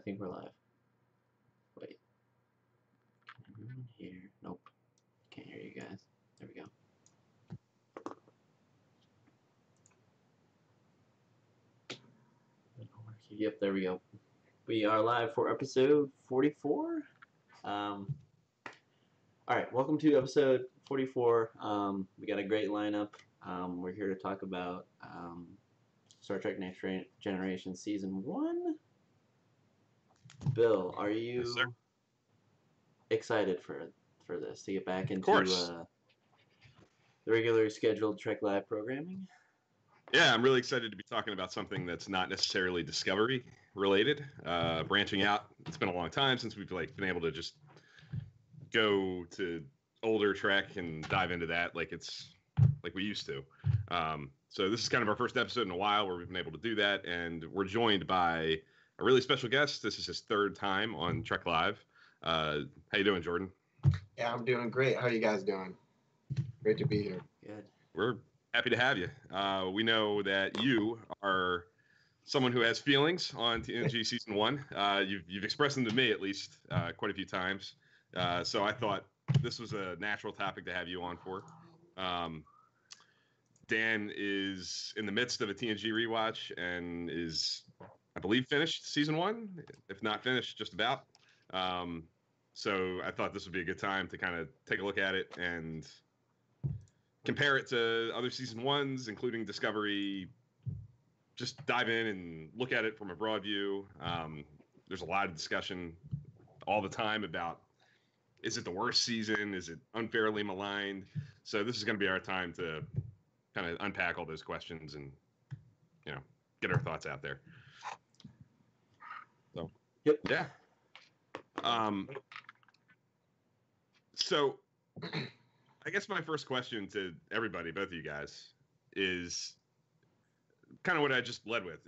think we're live. Wait. Can everyone hear? Nope. Can't hear you guys. There we go. Yep, there we go. We are live for episode 44. Alright, welcome to episode 44. We got a great lineup. We're here to talk about Star Trek Next Generation Season 1. Bill, are you excited for this, to get back into the regularly scheduled Trek Live programming? Yeah, I'm really excited to be talking about something that's not necessarily Discovery related, branching out. It's been a long time since we've been able to just go to older Trek and dive into that like we used to. So this is kind of our first episode in a while where we've been able to do that, and we're joined by a really special guest. This is his third time on Trek Live. How you doing, Jordan? Yeah, I'm doing great. How are you guys doing? Great to be here. Good. We're happy to have you. We know that you are someone who has feelings on TNG Season 1. You've expressed them to me, at least, quite a few times. So I thought this was a natural topic to have you on for. Dan is in the midst of a TNG rewatch and is, I believe, finished Season 1, if not finished, just about. So I thought this would be a good time to kind of take a look at it and compare it to other Season 1s, including Discovery. Just dive in and look at it from a broad view. There's a lot of discussion all the time about, is it the worst season? Is it unfairly maligned? So this is going to be our time to kind of unpack all those questions and, get our thoughts out there. So, yep. Yeah. So I guess my first question to everybody, both of you guys, is kind of what I just led with.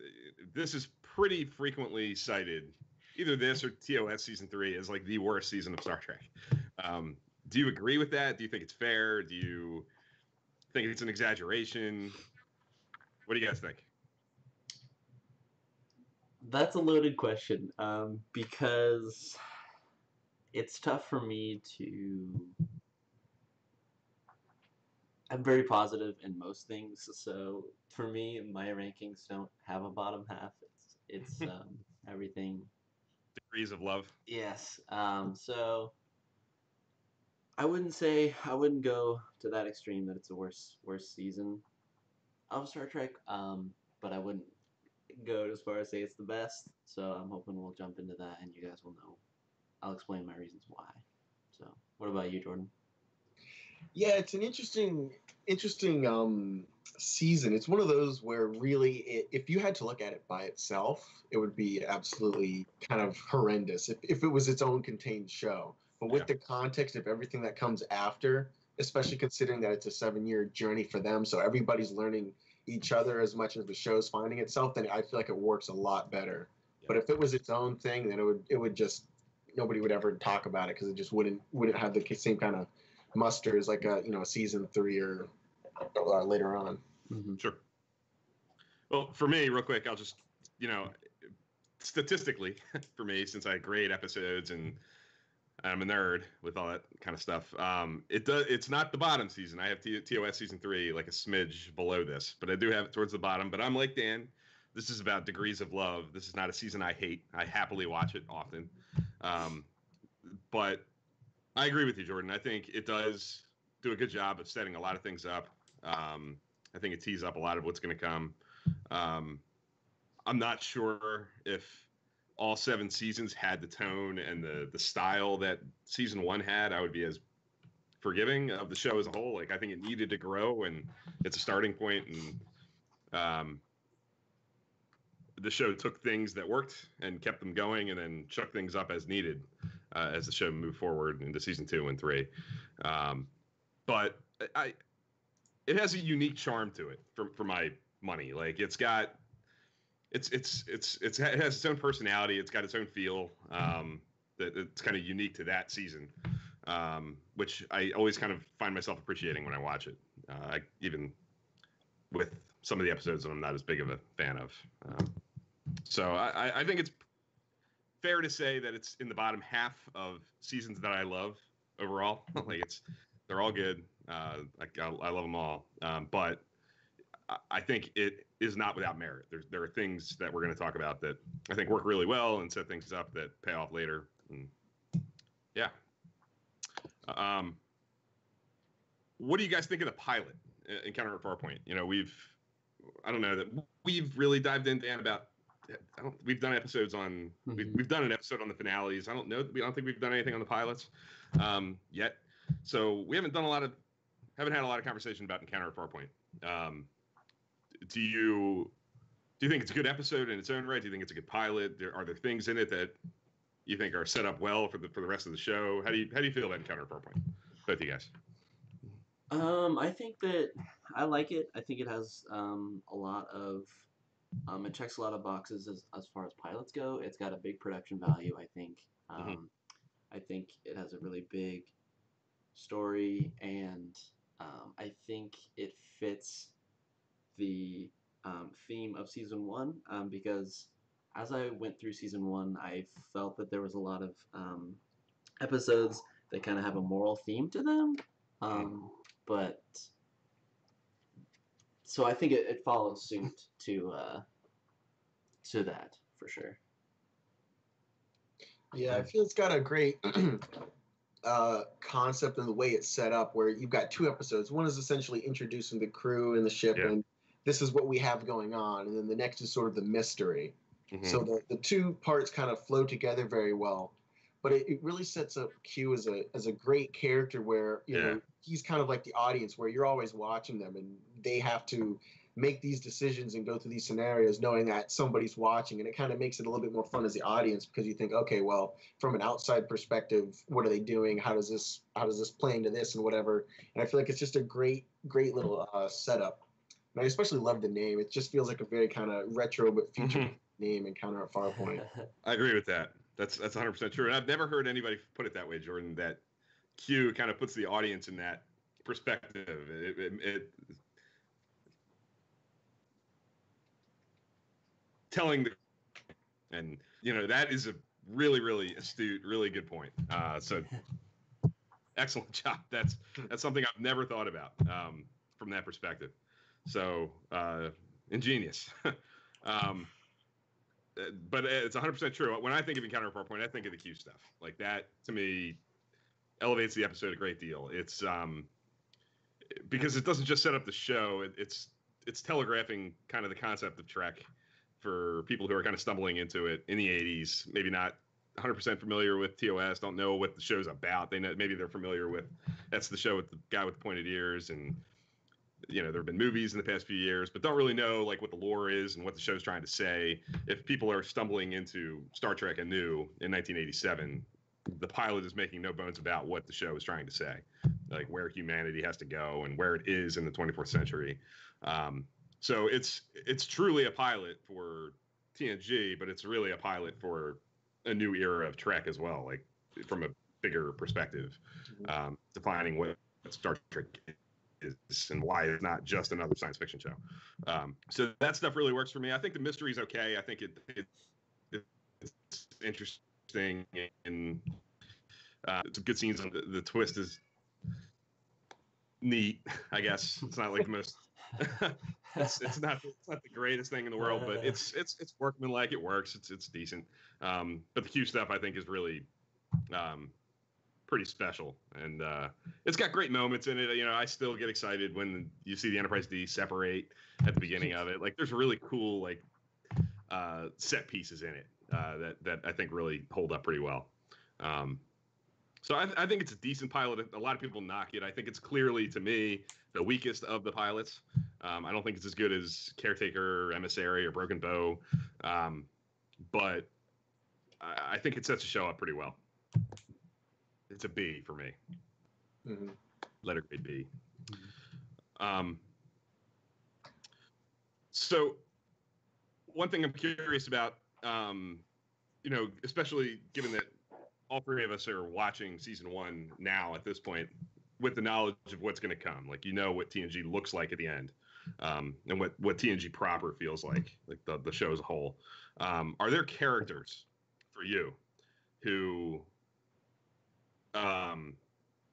This is pretty frequently cited, either this or TOS Season 3, as like the worst season of Star Trek. Do you agree with that? Do you think it's fair? Do you think it's an exaggeration? What do you guys think? That's a loaded question, because it's tough for me to... I'm very positive in most things, so for me, my rankings don't have a bottom half. It's everything. Degrees of love. Yes. So I wouldn't go to that extreme that it's the worst season of Star Trek. But I wouldn't go as far as say it's the best. So I'm hoping we'll jump into that, and you guys will know. I'll explain my reasons why. So, what about you, Jordan? Yeah, it's an interesting season. It's one of those where really, if you had to look at it by itself, it would be absolutely kind of horrendous if it was its own contained show. But with the context of everything that comes after, especially considering that it's a 7-year journey for them, so everybody's learning each other as much as the show's finding itself, then I feel like it works a lot better. Yeah. But if it was its own thing, then it would just, nobody would ever talk about it because it just wouldn't have the same kind of muster as like a Season 3 or later on. Mm-hmm. Sure. Well, for me, real quick, I'll just statistically, for me, since I grade episodes and I'm a nerd with all that kind of stuff, it's not the bottom season. I have TOS Season 3 like a smidge below this, but I do have it towards the bottom. But I'm like Dan. This is about degrees of love. This is not a season I hate. I happily watch it often. But I agree with you, Jordan. I think it does do a good job of setting a lot of things up. I think it tees up a lot of what's going to come. I'm not sure if all 7 seasons had the tone and the style that Season 1 had. I would be as forgiving of the show as a whole. Like, I think it needed to grow, and it's a starting point, and the show took things that worked and kept them going, and then shook things up as needed as the show moved forward into Season 2 and 3. But it has a unique charm to it for my money. Like, it has its own personality. It's got its own feel that it's kind of unique to that season, which I always kind of find myself appreciating when I watch it, even with some of the episodes that I'm not as big of a fan of. So I think fair to say that it's in the bottom half of seasons that I love overall. Like they're all good. I love them all. But I think it is not without merit. There are things that we're going to talk about that I think work really well and set things up that pay off later. And yeah. What do you guys think of the pilot in Counter at Farpoint? You know, I don't know that we've really dived in, Dan, about. We've done episodes on. We've done an episode on the finales. I don't think we've done anything on the pilots yet. So we haven't had a lot of conversation about Encounter at Farpoint. Do you think it's a good episode in its own right? Do you think it's a good pilot? Are there things in it that you think are set up well for the rest of the show? How do you feel about Encounter at Farpoint? Both of you guys. I think that I like it. I think it has a lot of it checks a lot of boxes as far as pilots go. It's got a big production value. I think. I think it has a really big story, and I think it fits the theme of season one because as I went through season one, I felt that there was a lot of episodes that kind of have a moral theme to them. But so I think it follows suit to that for sure. Yeah, I feel it's got a great concept and the way it's set up, where you've got two episodes. One is essentially introducing the crew and the ship, and this is what we have going on, and then the next is sort of the mystery. So the two parts kind of flow together very well. But it really sets up Q as a great character where, you know, he's kind of like the audience where you're always watching them and they have to make these decisions and go through these scenarios knowing that somebody's watching. And it kind of makes it a little bit more fun as the audience because you think, okay, well, from an outside perspective, what are they doing? How does this play into this and whatever? And I feel like it's just a great little setup. And I especially love the name. It just feels like a very kind of retro but future name, Encounter at Farpoint. I agree with that. That's 100% true. And I've never heard anybody put it that way, Jordan, that Q kind of puts the audience in that perspective. It telling the, and you know, that is a really, really astute, really good point. So excellent job. That's something I've never thought about from that perspective. So ingenious. But it's 100% true. When I think of Encounter at Farpoint, I think of the Q stuff. Like that, to me, elevates the episode a great deal. It's because it doesn't just set up the show. It's telegraphing kind of the concept of Trek for people who are kind of stumbling into it in the 80s, maybe not 100% familiar with TOS, don't know what the show's about. Maybe they're familiar with, that's the show with the guy with the pointed ears, and you know, there have been movies in the past few years, but don't really know like what the lore is and what the show's trying to say. If people are stumbling into Star Trek anew in 1987, the pilot is making no bones about what the show is trying to say, like where humanity has to go and where it is in the 24th century. So it's truly a pilot for TNG, but it's really a pilot for a new era of Trek as well, like from a bigger perspective, defining what Star Trek is and why it's not just another science fiction show. So that stuff really works for me. I think the mystery is okay. I think it's interesting, and some good scenes. The twist is neat, I guess. It's not like the most it's not the greatest thing in the world, but it's workmanlike. It works. It's decent. But the Q stuff I think is really pretty special, and it's got great moments in it. You know, I still get excited when you see the Enterprise D separate at the beginning of it. Like, there's really cool like set pieces in it that I think really hold up pretty well. So I think it's a decent pilot. A lot of people knock it. I think it's clearly, to me, the weakest of the pilots. I don't think it's as good as Caretaker, Emissary, or Broken Bow, but I think it sets the show up pretty well. It's a B for me. Letter grade B. So one thing I'm curious about, you know, especially given that all three of us are watching season one now at this point, with the knowledge of what's going to come, like, you know what TNG looks like at the end, and what TNG proper feels like the show as a whole. Are there characters for you who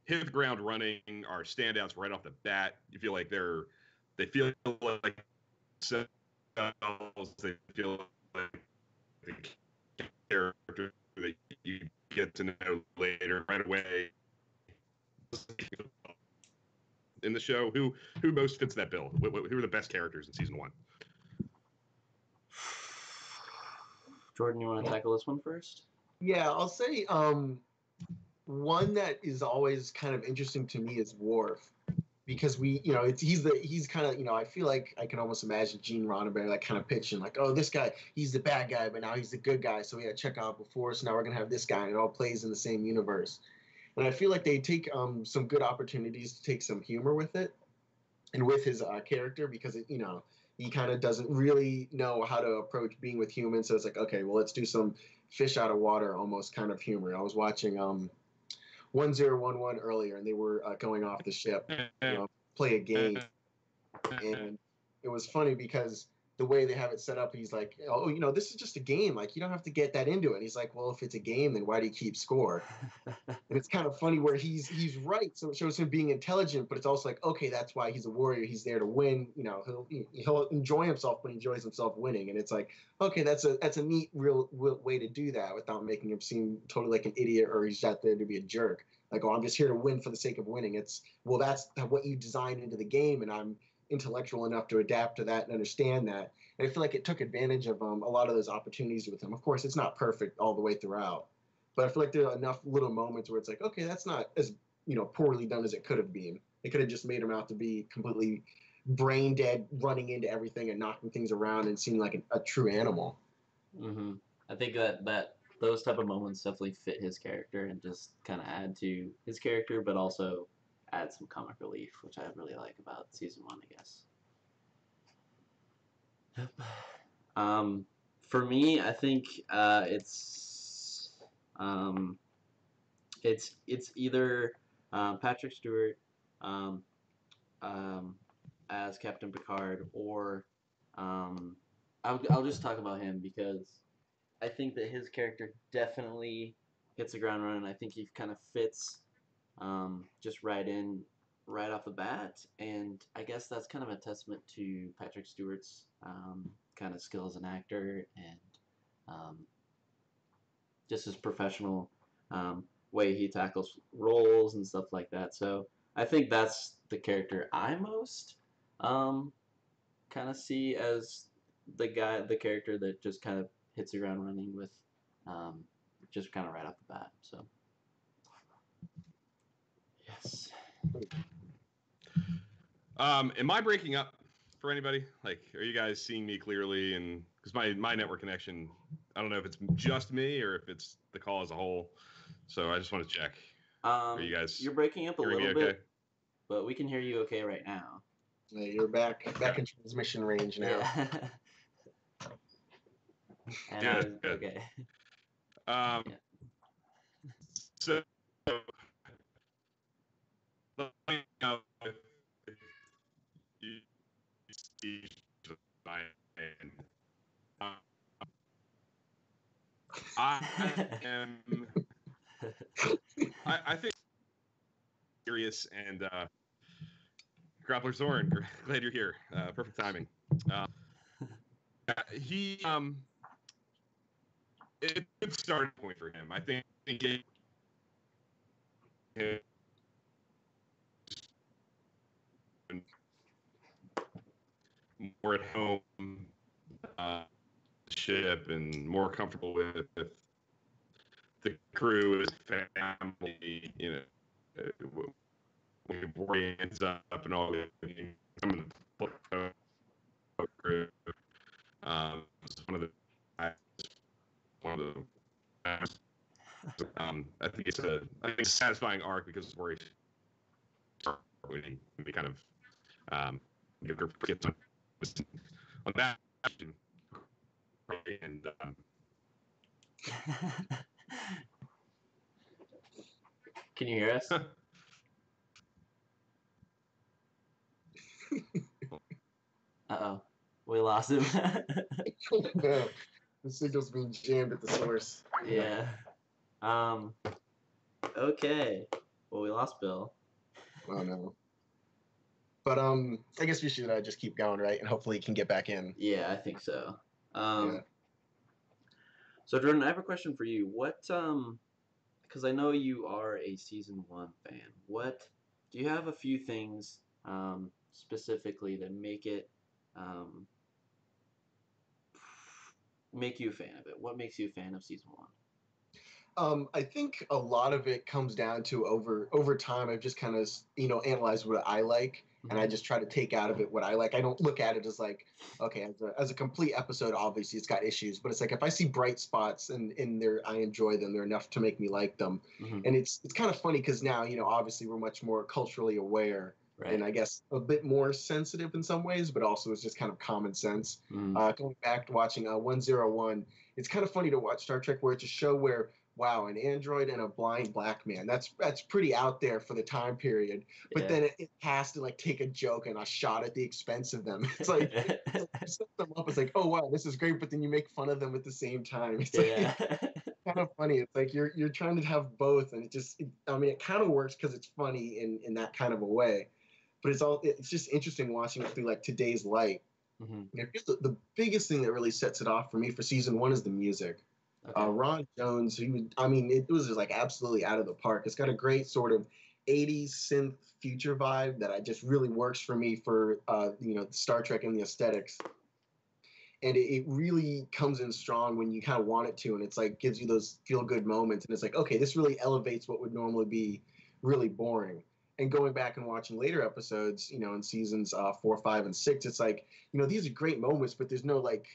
hit the ground running, are standouts right off the bat. You feel like they feel like themselves. They feel like the character that you get to know later right away in the show. Who most fits that bill? Who are the best characters in season 1? Jordan, you want to tackle this one first? Yeah, I'll say one that is always kind of interesting to me is Worf, because he's kind of, I feel like I can almost imagine Gene Roddenberry like kind of pitching like, oh, this guy, he's the bad guy, but now he's the good guy, so we had to check out before, so now we're gonna have this guy, and it all plays in the same universe. And I feel like they take some good opportunities to take some humor with it and with his character, because he kind of doesn't really know how to approach being with humans, so it's like, okay, well, let's do some fish out of water almost kind of humor. I was watching 1011 earlier, and they were going off the ship, play a game, and it was funny because the way they have it set up, he's like, oh, this is just a game, like you don't have to get that into it. And he's like, well, if it's a game, then why do you keep score? And it's kind of funny where he's right, so it shows him being intelligent, but it's also like, okay, that's why he's a warrior, he's there to win. He'll enjoy himself, but he enjoys himself winning. And it's like, okay, that's a neat real way to do that without making him seem totally like an idiot, or he's out there to be a jerk, like, oh, I'm just here to win for the sake of winning. It's, well, that's what you designed into the game, and I'm intellectual enough to adapt to that and understand that. And I feel like it took advantage of a lot of those opportunities with him. Of course, it's not perfect all the way throughout, but I feel like there are enough little moments where it's like, okay, that's not as poorly done as it could have been. They could have just made him out to be completely brain dead, running into everything and knocking things around and seeming like a true animal. Mm-hmm. I think that those type of moments definitely fit his character and just kind of add to his character, but also add some comic relief, which I really like about season 1, I guess. Yep. For me, I think it's either Patrick Stewart as Captain Picard, or I'll just talk about him because I think that his character definitely hits the ground running. I think he kind of fits just right off the bat, and I guess that's kind of a testament to Patrick Stewart's kind of skill as an actor, and just his professional way he tackles roles and stuff like that. So I think that's the character I most kind of see as the character that just kind of hits the ground running with just kind of right off the bat. So yes. Am I breaking up for anybody? Like, are you guys seeing me clearly? And because my network connection, I don't know if it's just me or if it's the call as a whole. So I just want to check. Are you guys? You're breaking up a little okay? bit, but we can hear you okay right now. Yeah, you're back in transmission range now. Yeah. And Good. okay. Yeah. So, let me know if you see my end. I am. I think serious and Grappler Zorn. Glad you're here. Perfect timing. He it's a good starting point for him. I think more at home ship and more comfortable with the crew, his family, when he ends up and all that. Some of the crew. One of the I think it's a satisfying arc because it's where he kind of gets on that and Can you hear us? Uh-oh. We lost him. The signal's being jammed at the source. Yeah. Okay. Well, we lost Bill. Oh no. But I guess we should just keep going, right? And hopefully he can get back in. Yeah, I think so. Yeah. So Jordan, I have a question for you. What because I know you are a season 1 fan. What do you have a few things specifically that make it make you a fan of it? What makes you a fan of season 1? I think a lot of it comes down to over time. I've just kind of analyzed what I like, and I just try to take out of it what I like. I don't look at it as like, okay, as a complete episode, obviously it's got issues, but it's like if I see bright spots and in there, I enjoy them. They're enough to make me like them, and it's kind of funny because now obviously we're much more culturally aware. Right. And I guess a bit more sensitive in some ways, but also it's just kind of common sense. Going back to watching 101, it's kind of funny to watch Star Trek where it's a show where, wow, an android and a blind black man. That's pretty out there for the time period. But then it has to like take a joke and a shot at the expense of them. It's like you set them up. It's like, oh wow, this is great, but then you make fun of them at the same time. It's like kind of funny. It's like you're trying to have both, and it kind of works because it's funny in that kind of a way. But it's just interesting watching it through like today's light. And the biggest thing that really sets it off for me for season 1 is the music. Okay. Ron Jones, it was just like absolutely out of the park. It's got a great sort of 80s synth future vibe that just really works for me for Star Trek and the aesthetics. And it really comes in strong when you kind of want it to, and it's like gives you those feel good moments, and it's like, okay, this really elevates what would normally be really boring. And going back and watching later episodes, in seasons 4, 5, and 6, it's like, these are great moments, but there's no like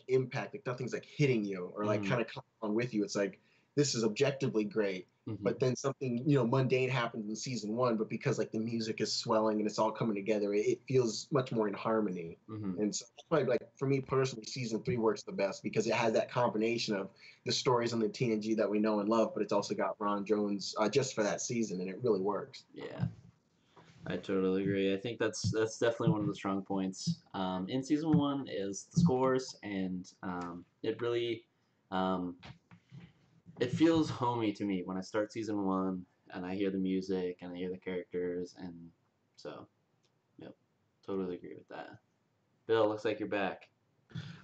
impact. Like nothing's like hitting you or like kind of coming on with you. It's like, this is objectively great, but then something, mundane happens in season 1, but because like the music is swelling and it's all coming together, it feels much more in harmony. And so that's why, like, for me personally, season 3 works the best because it has that combination of the stories on the TNG that we know and love, but it's also got Ron Jones just for that season, and it really works. Yeah, I totally agree. I think that's definitely one of the strong points in season 1 is the scores, and it really it feels homey to me when I start season 1 and I hear the music and I hear the characters, and so, yep, totally agree with that. Bill, looks like you're back.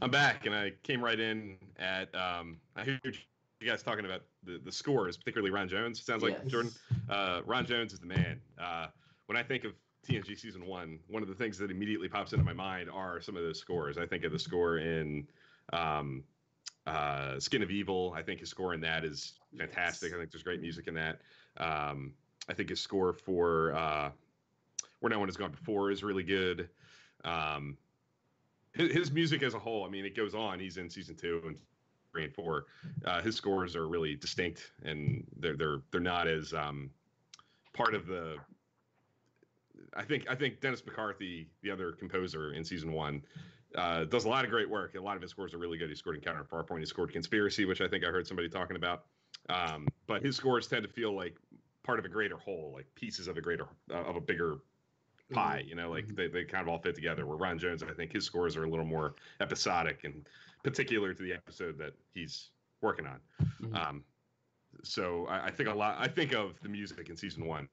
I'm back, and I came right in at I heard you guys talking about the scores, particularly Ron Jones. Sounds like, yes. Jordan. Ron Jones is the man. When I think of TNG season 1, one of the things that immediately pops into my mind are some of those scores. I think of the score in Skin of Evil. I think his score in that is fantastic. Yes. I think there's great music in that. I think his score for Where No One Has Gone Before is really good. His music as a whole, it goes on. He's in season 2 and 3 and 4. His scores are really distinct, and they're not as part of the. I think Dennis McCarthy, the other composer in season 1, does a lot of great work. A lot of his scores are really good. He scored Encounter at Farpoint. He scored Conspiracy, which I think I heard somebody talking about. But his scores tend to feel like part of a greater whole, like pieces of a bigger pie. They kind of all fit together. Where Ron Jones, I think his scores are a little more episodic and particular to the episode that he's working on. So I think I think of the music in season 1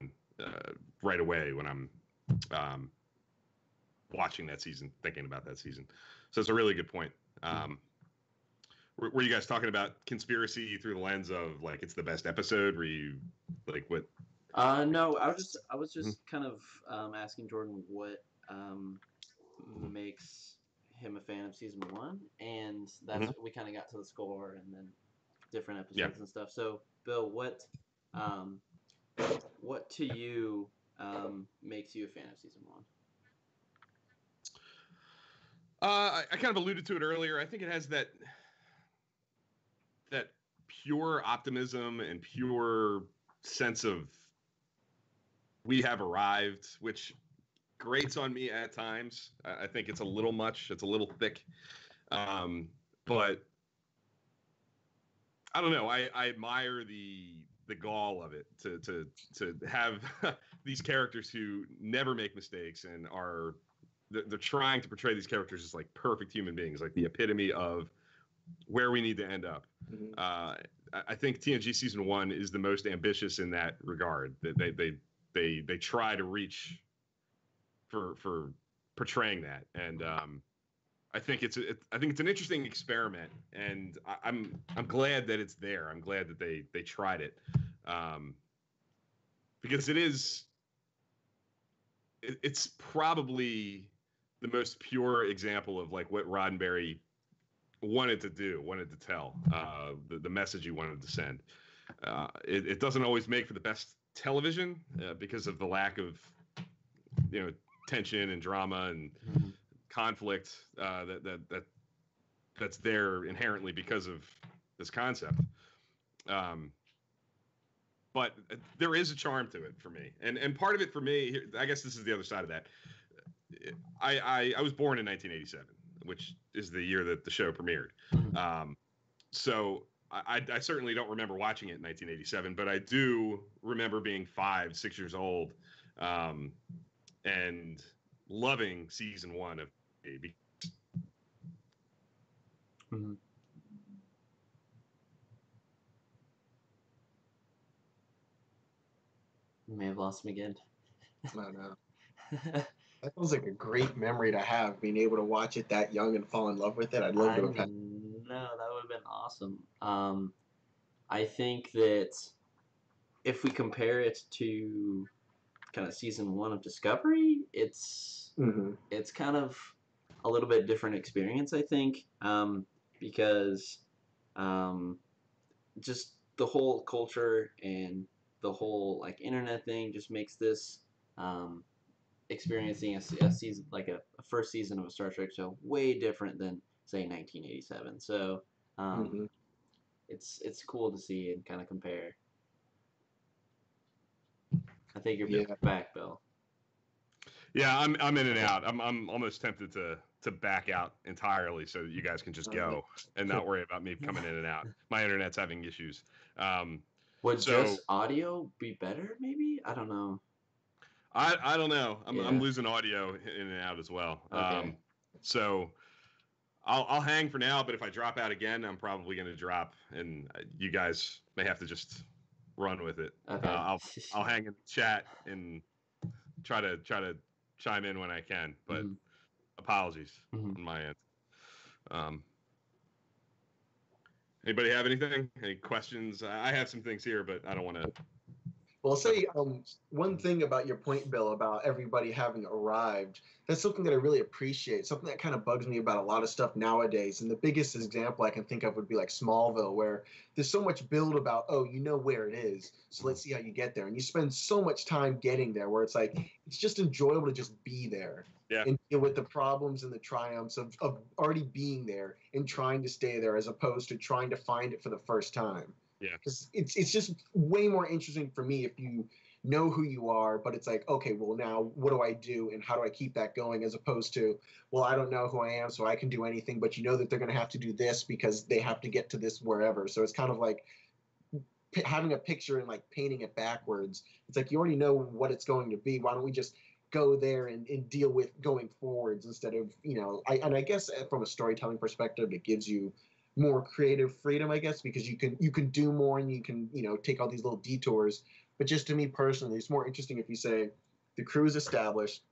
right away when I'm watching that season, thinking about that season. So it's a really good point. Were you guys talking about Conspiracy through the lens of like it's the best episode? Were you like what? No, I was just kind of asking Jordan what makes him a fan of season 1, and that's we kind of got to the score and then different episodes and stuff. So Bill, what to you makes you a fan of season 1? I kind of alluded to it earlier. I think it has that pure optimism and pure sense of we have arrived, which grates on me at times. I think it's a little much. It's a little thick. But I don't know. I admire the gall of it to have these characters who never make mistakes and they're trying to portray these characters as like perfect human beings, like the epitome of where we need to end up. Mhm. I think TNG season 1 is the most ambitious in that regard. They try to reach for portraying that, and I think it's an interesting experiment, and I'm glad that it's there. I'm glad that they tried it, because it's probably the most pure example of like what Roddenberry wanted to do, wanted to tell, the message he wanted to send. It doesn't always make for the best television because of the lack of, tension and drama and conflict that's there inherently because of this concept. But there is a charm to it for me, and part of it for me, I guess this is the other side of that. I was born in 1987, which is the year that the show premiered. So I certainly don't remember watching it in 1987, but I do remember being 5, 6 years old, and loving season 1 of AB. Mm-hmm. You may have lost me again. I know. That feels like a great memory to have, being able to watch it that young and fall in love with it. I'd love to have had. No, that would have been awesome. I think that if we compare it to kind of season 1 of Discovery, it's kind of a little bit different experience, I think, because just the whole culture and the whole like internet thing just makes this experiencing a season like a first season of a Star Trek show way different than say 1987. So it's cool to see and kind of compare. I think you're back, Bill. Yeah, I'm in and out. I'm almost tempted to back out entirely so that you guys can just go and not worry about me coming in and out. My internet's having issues. Would just audio be better? Maybe, I don't know. I don't know. I'm losing audio in and out as well. Okay. So I'll hang for now, but if I drop out again, I'm probably going to drop, and you guys may have to just run with it. Okay. I'll hang in the chat and try to chime in when I can, but apologies on my end. Anybody have anything? Any questions? I have some things here, but I don't want to. Well, I'll say one thing about your point, Bill, about everybody having arrived. That's something that I really appreciate. Something that kind of bugs me about a lot of stuff nowadays. And the biggest example I can think of would be like Smallville, where there's so much build about, oh, you know where it is, so let's see how you get there. And you spend so much time getting there, where it's like it's just enjoyable to just be there. Yeah. And deal with the problems and the triumphs of already being there and trying to stay there, as opposed to trying to find it for the first time. Yeah, because it's just way more interesting for me if you know who you are, but it's like, okay, well, now what do I do and how do I keep that going, as opposed to, well, I don't know who I am, so I can do anything, but you know that they're going to have to do this because they have to get to this wherever. So it's kind of like having a picture and like painting it backwards. It's like you already know what it's going to be. Why don't we just go there and deal with going forwards instead of, I guess from a storytelling perspective, it gives you more creative freedom, I guess, because you can do more and you can, take all these little detours. But just to me personally, it's more interesting if you say the crew is established,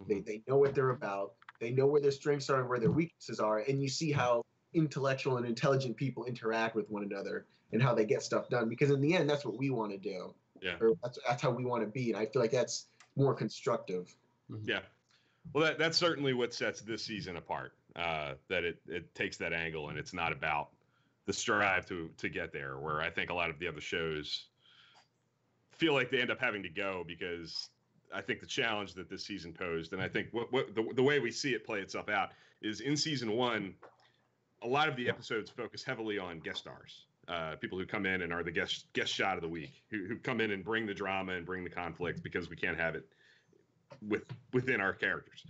they know what they're about, they know where their strengths are and where their weaknesses are, and you see how intellectual and intelligent people interact with one another and how they get stuff done. Because in the end, that's what we want to do. Yeah. Or that's how we want to be. And I feel like that's more constructive. Yeah. Well, that's certainly what sets this season apart. That it takes that angle, and it's not about the strive to get there, where I think a lot of the other shows feel like they end up having to go, because I think the challenge that this season posed, and I think the way we see it play itself out is in season 1, a lot of the episodes focus heavily on guest stars, people who come in and are the guest shot of the week, who come in and bring the drama and bring the conflict, because we can't have it within our characters.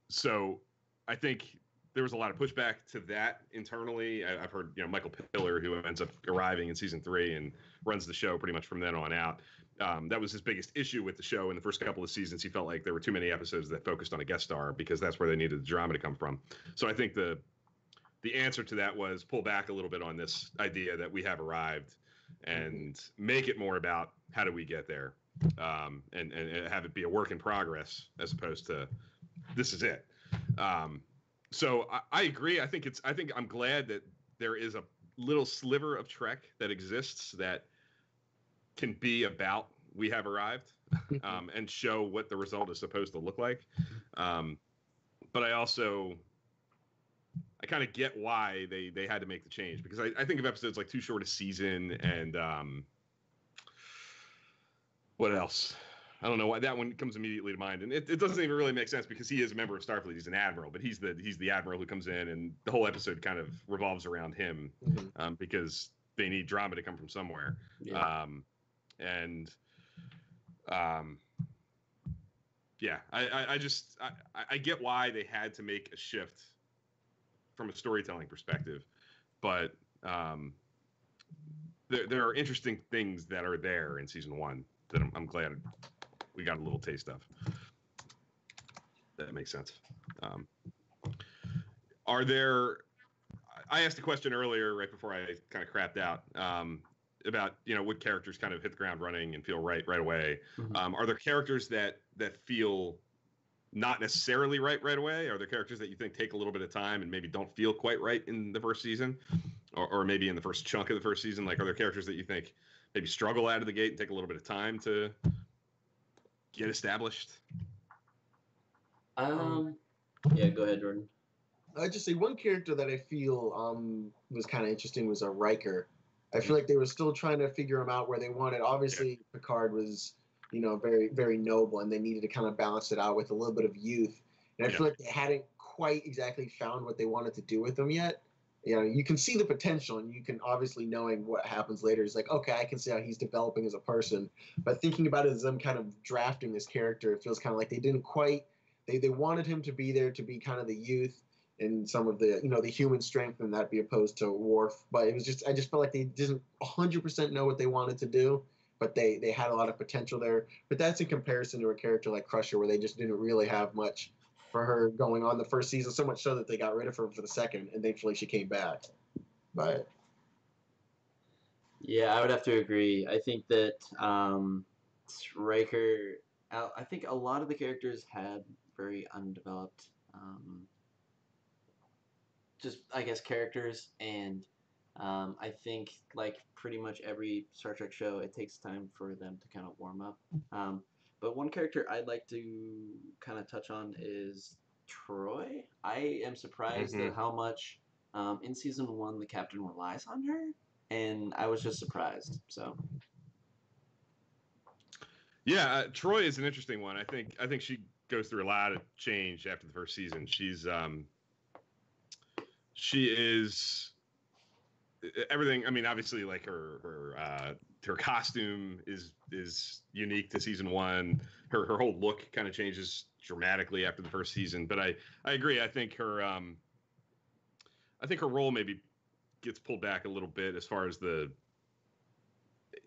So I think there was a lot of pushback to that internally. I've heard, Michael Piller, who ends up arriving in season 3 and runs the show pretty much from then on out. That was his biggest issue with the show in the first couple of seasons. He felt like there were too many episodes that focused on a guest star, because that's where they needed the drama to come from. So I think the the answer to that was pull back a little bit on this idea that we have arrived, and make it more about how do we get there, and have it be a work in progress as opposed to this is it. So I agree. I think I'm glad that there is a little sliver of Trek that exists that can be about we have arrived, and show what the result is supposed to look like. But I kind of get why they had to make the change, because I think of episodes like Too Short a Season and what else? I don't know why that one comes immediately to mind, and it doesn't even really make sense because he is a member of Starfleet. He's an admiral, but he's the admiral who comes in, and the whole episode kind of revolves around him, because they need drama to come from somewhere. Yeah. I get why they had to make a shift from a storytelling perspective, but there are interesting things that are there in season 1 that I'm glad we got a little taste of. That makes sense. I asked a question earlier right before I kind of crapped out, about what characters kind of hit the ground running and feel right away. Are there characters that feel not necessarily right away? Are there characters that you think take a little bit of time and maybe don't feel quite right in the first season, or maybe in the first chunk of the first season? Like, are there characters that you think maybe struggle out of the gate and take a little bit of time to get established? Yeah, go ahead, Jordan. I'd just say one character that I feel was kind of interesting was a Riker. I feel like they were still trying to figure him out where they wanted. Obviously, Picard was, very, very noble, and they needed to kind of balance it out with a little bit of youth. And I feel like they hadn't quite exactly found what they wanted to do with him yet. You can see the potential, and you can obviously, knowing what happens later, is like, okay, I can see how he's developing as a person. But thinking about it as them kind of drafting this character, it feels kind of like they didn't quite. They wanted him to be there to be kind of the youth and some of the the human strength, and that be opposed to Worf. But it was just, I just felt like they didn't 100% know what they wanted to do, but they had a lot of potential there. But that's in comparison to a character like Crusher, where they just didn't really have much for her going on the first season, so much so that they got rid of her for the second, and thankfully she came back. But yeah, I would have to agree. I think that Riker, I think a lot of the characters had very undeveloped, just, I guess, characters, and I think, like pretty much every Star Trek show, it takes time for them to kind of warm up. But one character I'd like to kind of touch on is Troy. I am surprised at how much in season 1 the captain relies on her, and I was just surprised. So yeah, Troy is an interesting one. I think she goes through a lot of change after the first season. She is everything. I mean, obviously, like her costume is unique to season 1. Her whole look kind of changes dramatically after the first season. But I agree. I think her role maybe gets pulled back a little bit as far as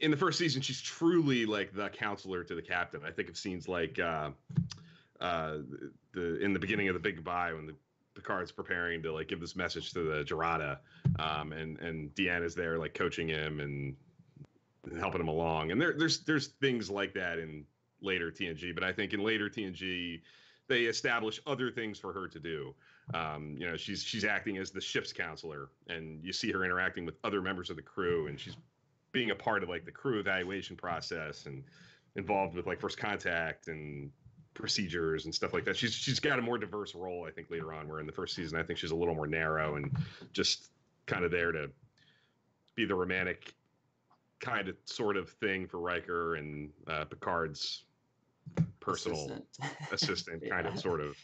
in the first season, she's truly like the counselor to the captain. I think of scenes like in the beginning of The Big Goodbye, when the Picard's preparing to like give this message to the Gerada, and Deanna's there like coaching him and helping him along. And there's things like that in later TNG, but I think in later TNG they establish other things for her to do. She's acting as the ship's counselor, and you see her interacting with other members of the crew, and she's being a part of like the crew evaluation process and involved with like first contact and procedures and stuff like that. She's got a more diverse role, I think, later on, where in the first season I think she's a little more narrow and just kind of there to be the romantic kind of sort of thing for Riker and Picard's personal assistant kind of sort of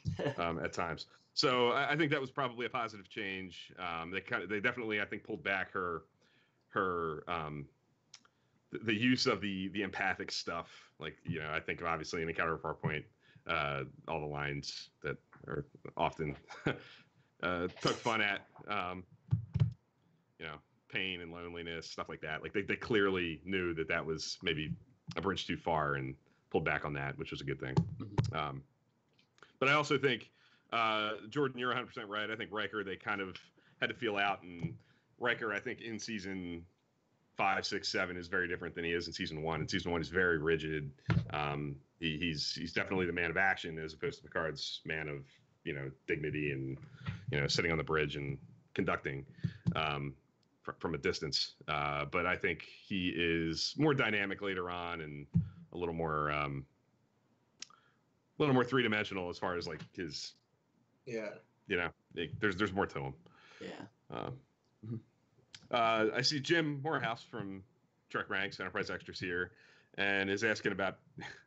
at times. So I think that was probably a positive change. They definitely, I think, pulled back her the use of the empathic stuff. Like, I think obviously in Encounter at Farpoint, all the lines that are often took fun at, pain and loneliness, stuff like that. Like they clearly knew that was maybe a bridge too far and pulled back on that, which was a good thing. But I also think, Jordan, you're 100% right. I think Riker, they kind of had to feel out. And Riker, I think in season 5, 6, 7 is very different than he is in season 1. In season 1, he's very rigid. He's definitely the man of action as opposed to Picard's man of dignity and sitting on the bridge and conducting from a distance. But I think he is more dynamic later on and a little more three-dimensional as far as like his there's more to him. I see Jim Morehouse from Trek Ranks Enterprise Extras here and is asking about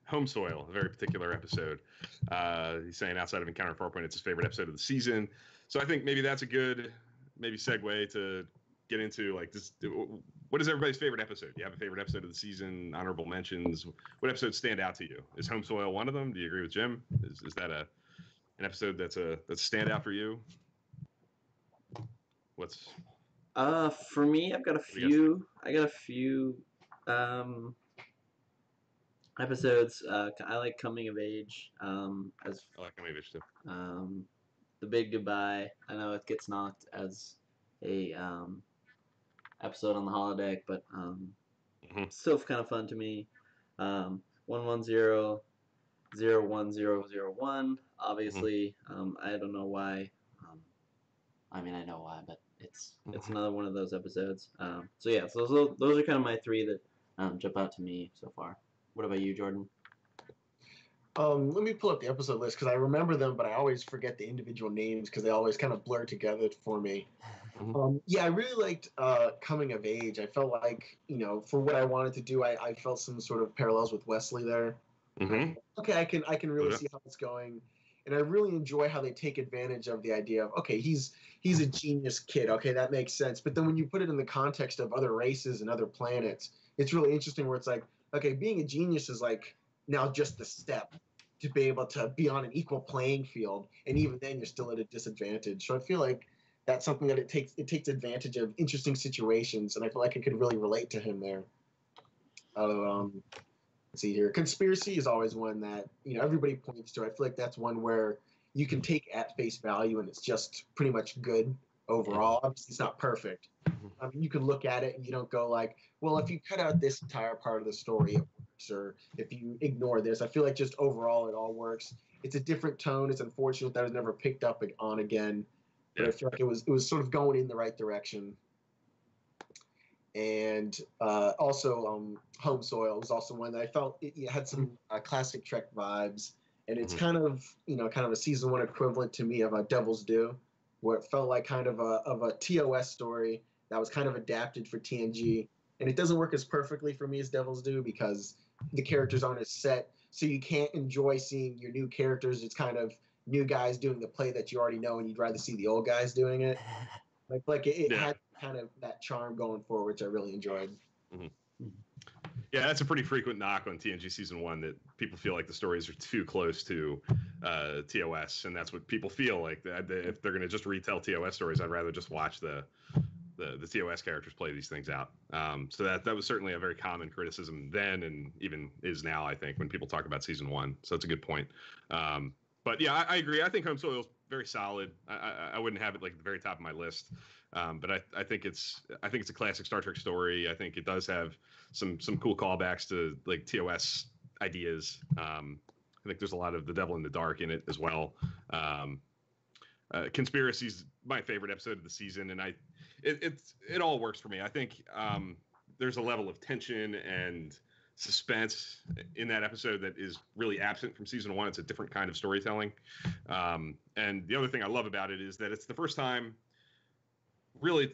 Home Soil, a very particular episode. He's saying outside of Encounter Farpoint, it's his favorite episode of the season. So I think maybe that's a good segue to get into like this. What is everybody's favorite episode? Do you have a favorite episode of the season? Honorable mentions? What episodes stand out to you? Is Home Soil one of them? Do you agree with Jim? Is that an episode that's a standout for you? For me, I've got a few. I got a few episodes. I like Coming of Age. I like Coming of Age too. The Big Goodbye. I know it gets knocked as a episode on the holodeck, but still kind of fun to me. 110-01001. Obviously, I don't know why. I mean, I know why, but it's another one of those episodes. So those are kind of my three that jump out to me so far. What about you, Jordan? Let me pull up the episode list because I remember them, but I always forget the individual names because they always kind of blur together for me. I really liked Coming of Age. I felt like, for what I wanted to do, I felt some sort of parallels with Wesley there. Okay, I can really see how it's going. And I really enjoy how they take advantage of the idea of, okay, he's a genius kid. Okay, that makes sense. But then when you put it in the context of other races and other planets, it's really interesting where it's like, okay, being a genius is like now just the step to be able to be on an equal playing field. And even then you're still at a disadvantage. So I feel like that's something that it takes advantage of interesting situations. And I feel like I could really relate to him there. Let's see here. Conspiracy is always one that, everybody points to. I feel like that's one where you can take at face value and it's just pretty much good overall. Obviously, it's not perfect. I mean, you can look at it and you don't go like, well, if you cut out this entire part of the story, it works, or if you ignore this. I feel like just overall it all works. It's a different tone. It's unfortunate that it was never picked up on again. But I feel like it was sort of going in the right direction. And also Home Soil was also one that I felt it had some classic Trek vibes, and it's kind of a season 1 equivalent to me of a Devil's Due, where it felt like kind of a TOS story that was kind of adapted for TNG, and it doesn't work as perfectly for me as Devil's Due because the characters aren't as set, so you can't enjoy seeing your new characters. It's kind of new guys doing the play that you already know, and you'd rather see the old guys doing it. Like it had kind of that charm going forward, which I really enjoyed. Yeah, that's a pretty frequent knock on TNG season 1, that people feel like the stories are too close to TOS, and that's what people feel like. If they're going to just retell TOS stories, I'd rather just watch the TOS characters play these things out. So that was certainly a very common criticism then, and even is now, I think, when people talk about season 1. So that's a good point. But yeah, I agree. I think Home Soil is very solid. I wouldn't have it like at the very top of my list, but I think it's a classic Star Trek story. I think it does have some cool callbacks to like TOS ideas. I think there's a lot of The Devil in the Dark in it as well. Conspiracies, my favorite episode of the season, and it all works for me. I think there's a level of tension and suspense in that episode that is really absent from season 1. It's a different kind of storytelling. And the other thing I love about it is that it's the first time, really,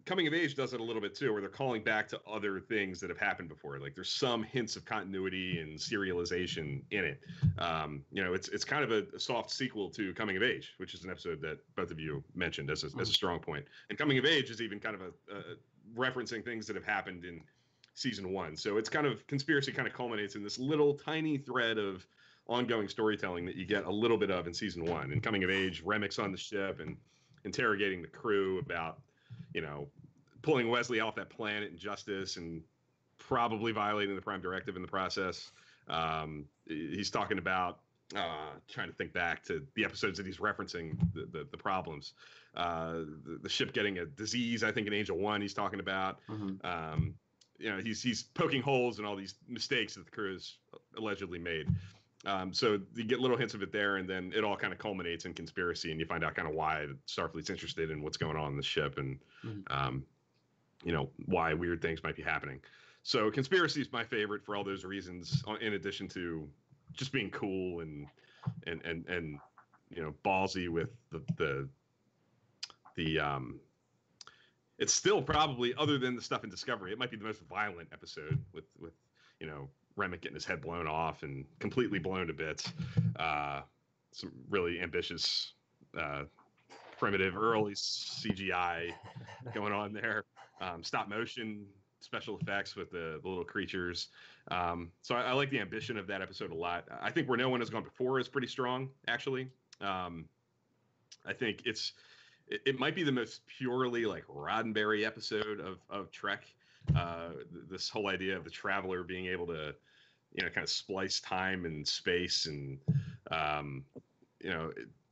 Coming of Age does it a little bit too, where they're calling back to other things that have happened before. Like there's some hints of continuity and serialization in it. It's kind of a soft sequel to Coming of Age, which is an episode that both of you mentioned as a strong point. And Coming of Age is even kind of referencing things that have happened in season 1. So it's kind of, Conspiracy kind of culminates in this little tiny thread of ongoing storytelling that you get a little bit of in season 1. And Coming of Age, Remix on the ship and interrogating the crew about, pulling Wesley off that planet in justice and probably violating the Prime Directive in the process. He's talking about trying to think back to the episodes that he's referencing, the problems. The ship getting a disease, I think in Angel 1 he's talking about. Mm-hmm. He's poking holes in all these mistakes that the crew has allegedly made. So you get little hints of it there, and then it all kind of culminates in Conspiracy, and you find out kind of why Starfleet's interested in what's going on in the ship, and why weird things might be happening. So Conspiracy is my favorite for all those reasons, in addition to just being cool and ballsy with the it's still probably, other than the stuff in Discovery, it might be the most violent episode with Remick getting his head blown off and completely blown to bits. Some really ambitious, primitive early CGI going on there. Stop motion special effects with the little creatures. So I like the ambition of that episode a lot. I think Where No One Has Gone Before is pretty strong, actually. I think it might be the most purely like Roddenberry episode of Trek. This whole idea of the traveler being able to, kind of splice time and space, and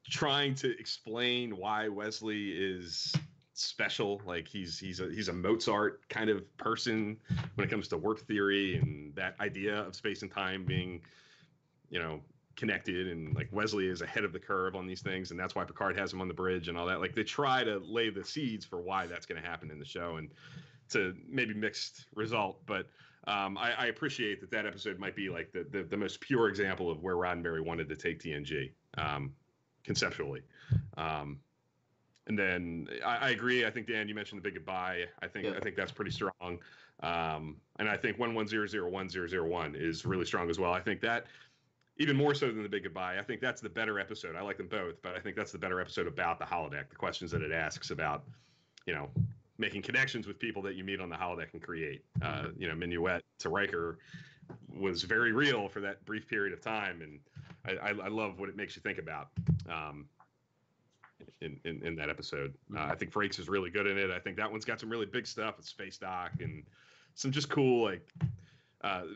trying to explain why Wesley is special. Like he's a Mozart kind of person when it comes to work theory and that idea of space and time being, connected, and like Wesley is ahead of the curve on these things, and that's why Picard has him on the bridge and all that. Like they try to lay the seeds for why that's going to happen in the show, and to maybe mixed result, but I appreciate that episode might be like the most pure example of where Roddenberry wanted to take TNG conceptually. And then I agree. I think, Dan, you mentioned The Big Goodbye. I think that's pretty strong. And I think 11001001 is really strong as well. I think that even more so than The Big Goodbye, I think that's the better episode. I like them both, but I think that's the better episode about the holodeck, the questions that it asks about, making connections with people that you meet on the holodeck and create. Minuet to Riker was very real for that brief period of time, and I love what it makes you think about in that episode. I think Frakes is really good in it. I think that one's got some really big stuff with space dock and some just cool like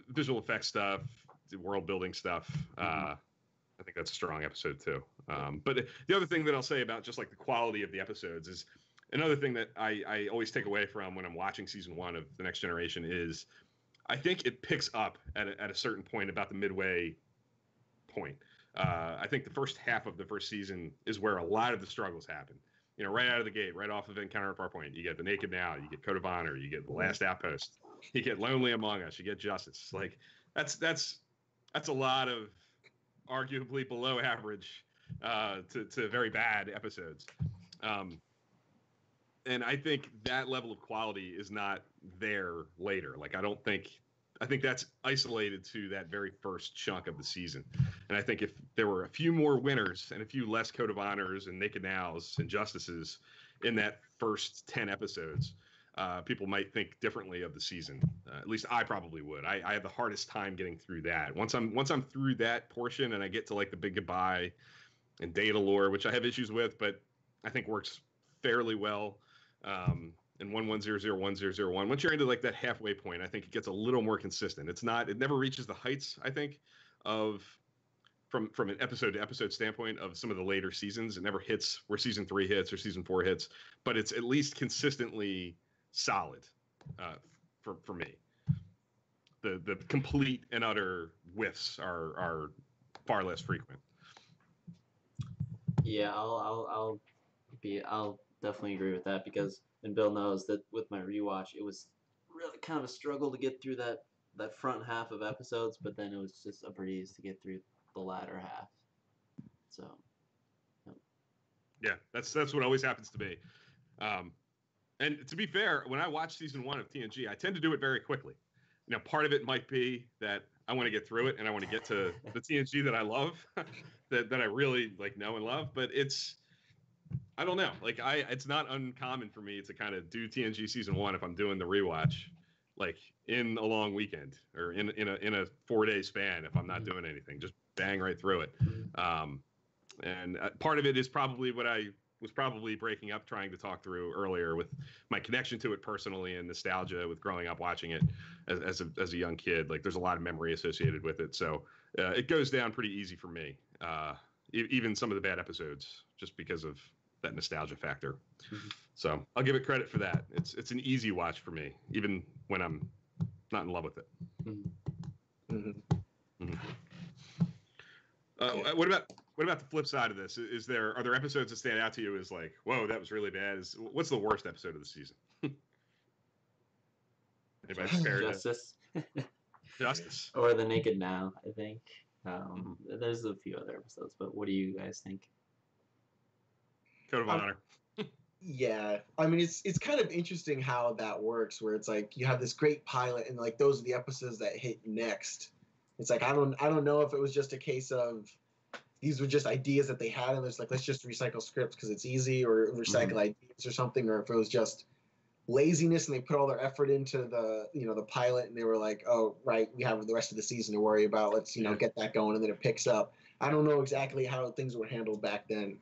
visual effects stuff, world building stuff. I think that's a strong episode too. But the other thing that I'll say about just like the quality of the episodes is, another thing that I always take away from when I'm watching season 1 of The Next Generation is I think it picks up at a certain point, about the midway point. I think the first half of the first season is where a lot of the struggles happen. Right out of the gate, right off of Encounter at Farpoint, you get The Naked Now, you get Code of Honor, you get The Last Outpost, you get Lonely Among Us, you get Justice. Like that's a lot of arguably below average to very bad episodes. And I think that level of quality is not there later. Like, I think that's isolated to that very first chunk of the season. And I think if there were a few more winners and a few less Code of Honors and Naked Nows and Justices in that first 10 episodes, people might think differently of the season. At least I probably would. I have the hardest time getting through that. Once I'm through that portion and I get to like The Big Goodbye and Data Lore, which I have issues with, but I think works fairly well. And 11001001. Once you're into like that halfway point, I think it gets a little more consistent. It never reaches the heights, I think, of from an episode to episode standpoint of some of the later seasons. It never hits where season 3 hits or season 4 hits, but it's at least consistently solid for me. The complete and utter whiffs are far less frequent. Yeah, I'll definitely agree with that, because, and Bill knows that with my rewatch, it was really kind of a struggle to get through that front half of episodes, but then it was just a breeze to get through the latter half. So, yeah, that's what always happens to me. And to be fair, when I watch season 1 of TNG, I tend to do it very quickly. Part of it might be that I want to get through it and I want to get to the TNG that I love, that I really like know and love. But I don't know. Like it's not uncommon for me to kind of do TNG season 1 if I'm doing the rewatch, like in a long weekend or in a 4-day span if I'm not doing anything, just bang right through it. And part of it is probably what I was probably breaking up trying to talk through earlier with my connection to it personally and nostalgia with growing up watching it as a young kid. Like there's a lot of memory associated with it, so it goes down pretty easy for me. even some of the bad episodes, just because of that nostalgia factor. Mm-hmm. So I'll give it credit for that. It's an easy watch for me, even when I'm not in love with it. Mm-hmm. Mm-hmm. Mm-hmm. What about the flip side of this? Are there episodes that stand out to you as like, whoa, that was really bad? What's the worst episode of the season? Anybody prepared? Justice. Justice. Or The Naked Now, I think. There's a few other episodes, but what do you guys think? Code of Honor. Yeah, I mean it's kind of interesting how that works, where it's like you have this great pilot, and like those are the episodes that hit next. It's like I don't know if it was just a case of these were just ideas that they had, and it's like let's just recycle scripts because it's easy, or recycle ideas or something, or if it was just laziness and they put all their effort into the pilot, and they were like, oh right, we have the rest of the season to worry about, let's get that going, and then it picks up. I don't know exactly how things were handled back then.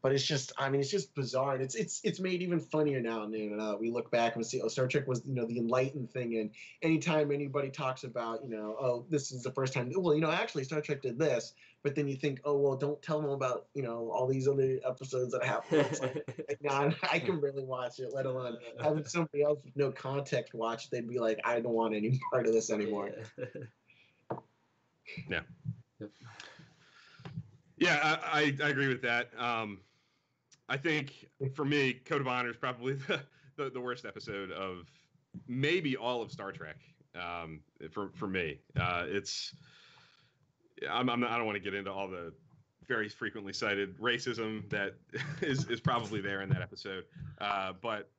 But it's just, I mean, it's just bizarre, and it's made even funnier now. And we look back and we see, Star Trek was, the enlightened thing. And anytime anybody talks about, oh, this is the first time, well, actually Star Trek did this. But then you think, oh, well, don't tell them about, all these other episodes that happened. It's like nah, I can barely watch it, let alone having somebody else with no context watch. They'd be like, I don't want any part of this anymore. Yeah. Yeah, I agree with that. I think for me, Code of Honor is probably the worst episode of maybe all of Star Trek. For me, I don't want to get into all the very frequently cited racism that is probably there in that episode, but